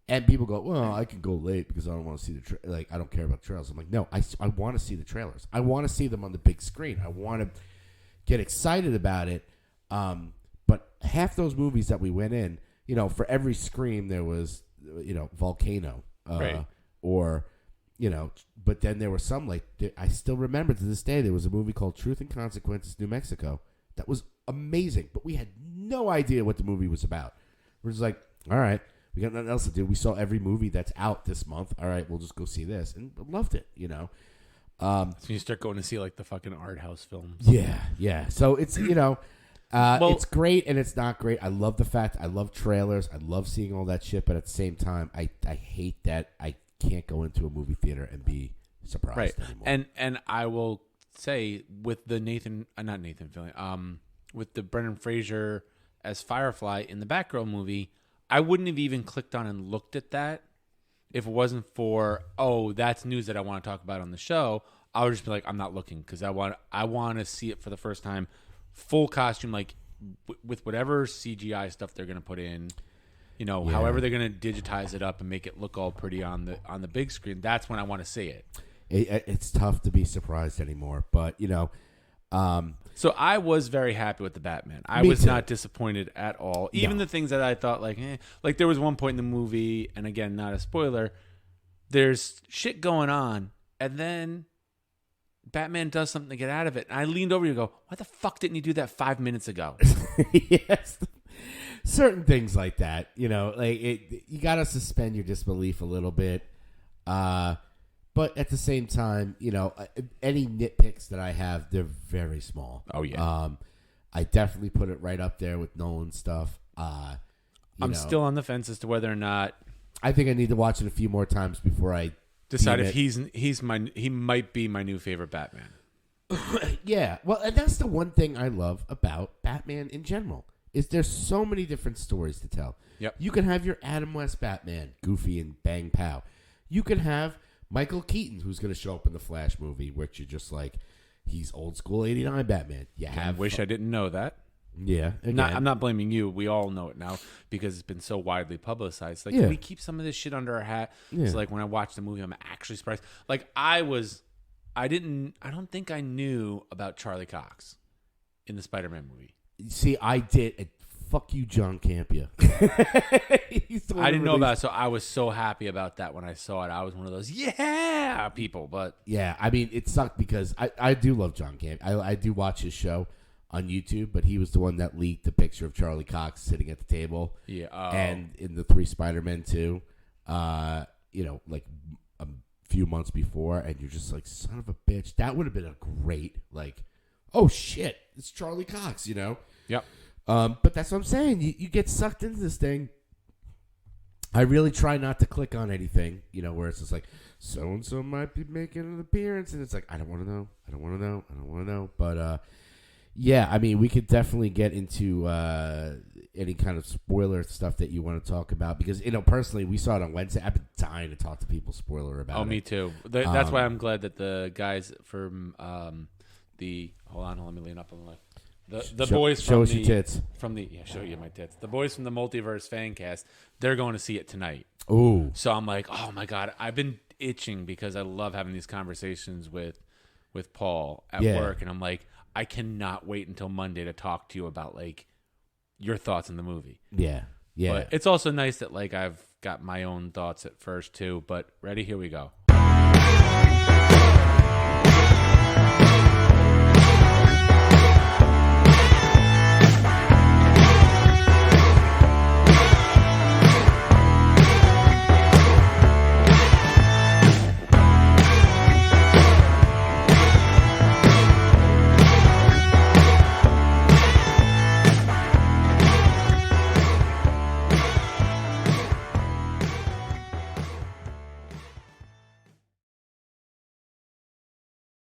S2: and people go, "Well, I can go late because I don't want to see the I don't care about trailers." I'm like, no, I want to see the trailers. I want to see them on the big screen. I want to get excited about it. But half those movies that we went in, for every Scream there was, Volcano,
S1: right.
S2: Or. But then there were some, like, I still remember to this day, there was a movie called Truth and Consequences, New Mexico, that was amazing, but we had no idea what the movie was about. We're just like, all right, we got nothing else to do. We saw every movie that's out this month. All right, we'll just go see this, and loved it,
S1: So you start going to see, like, the fucking art house films.
S2: Yeah. So it's, it's great and it's not great. I love the fact, I love trailers. I love seeing all that shit, but at the same time, I hate that I can't go into a movie theater and be surprised anymore.
S1: And I will say with the with the Brendan Fraser as Firefly in the Batgirl movie, I wouldn't have even clicked on and looked at that if it wasn't for, that's news that I want to talk about on the show. I'll just be like, I'm not looking because I want to see it for the first time, full costume, like with whatever CGI stuff they're gonna put in. However they're gonna digitize it up and make it look all pretty on the big screen. That's when I want to see it.
S2: It's tough to be surprised anymore, but
S1: So I was very happy with the Batman. I
S2: Me
S1: was
S2: too.
S1: not disappointed at all. Even
S2: No.
S1: the things that I thought like there was one point in the movie, and again, not a spoiler, there's shit going on, and then Batman does something to get out of it. And I leaned over you and go, why the fuck didn't you do that 5 minutes ago?
S2: Yes, certain things like that. You gotta suspend your disbelief a little bit. But at the same time, any nitpicks that I have, they're very small.
S1: Oh, yeah.
S2: I definitely put it right up there with Nolan stuff.
S1: I'm still on the fence as to whether or not
S2: I think I need to watch it a few more times before I
S1: decide
S2: deem
S1: if he might be my new favorite Batman.
S2: Yeah, well, and that's the one thing I love about Batman in general is there's so many different stories to tell.
S1: Yep.
S2: You can have your Adam West Batman, goofy and bang pow. You can have Michael Keaton, who's going to show up in the Flash movie, which you're just like, he's old school '89 Batman.
S1: I wish I didn't know that.
S2: Yeah, again.
S1: I'm not blaming you. We all know it now because it's been so widely publicized. Like,
S2: Yeah.
S1: can we keep some of this shit under our hat?
S2: Yeah.
S1: So, like, when I watch the movie, I'm actually surprised. Like, I don't think I knew about Charlie Cox in the Spider-Man movie.
S2: See, I did. Fuck you, John Campia.
S1: I didn't know about it, so I was so happy about that when I saw it. I was one of those, yeah, people. But
S2: Yeah, I mean, it sucked because I do love John Camp. I do watch his show on YouTube, but he was the one that leaked the picture of Charlie Cox sitting at the table.
S1: Yeah.
S2: And in the 3 Spider-Men 2, like a few months before, and you're just like, son of a bitch. That would have been a great, like, oh shit, it's Charlie Cox,
S1: Yep.
S2: But that's what I'm saying. You get sucked into this thing. I really try not to click on anything, where it's just like, so-and-so might be making an appearance. And it's like, I don't want to know. But, yeah, I mean, we could definitely get into any kind of spoiler stuff that you want to talk about. Because, personally, we saw it on Wednesday. I've been dying to talk to people spoiler about it.
S1: Oh, me too. That's why I'm glad that the guys from hold on, let me lean up on the left. The boys
S2: show
S1: from
S2: us your tits.
S1: Show you my tits. The boys from the Multiverse fan cast, they're going to see it tonight.
S2: Ooh.
S1: So I'm like, oh my God, I've been itching because I love having these conversations with Paul at work, and I'm like, I cannot wait until Monday to talk to you about like your thoughts on the movie.
S2: Yeah. Yeah.
S1: But it's also nice that like I've got my own thoughts at first too. But ready, here we go.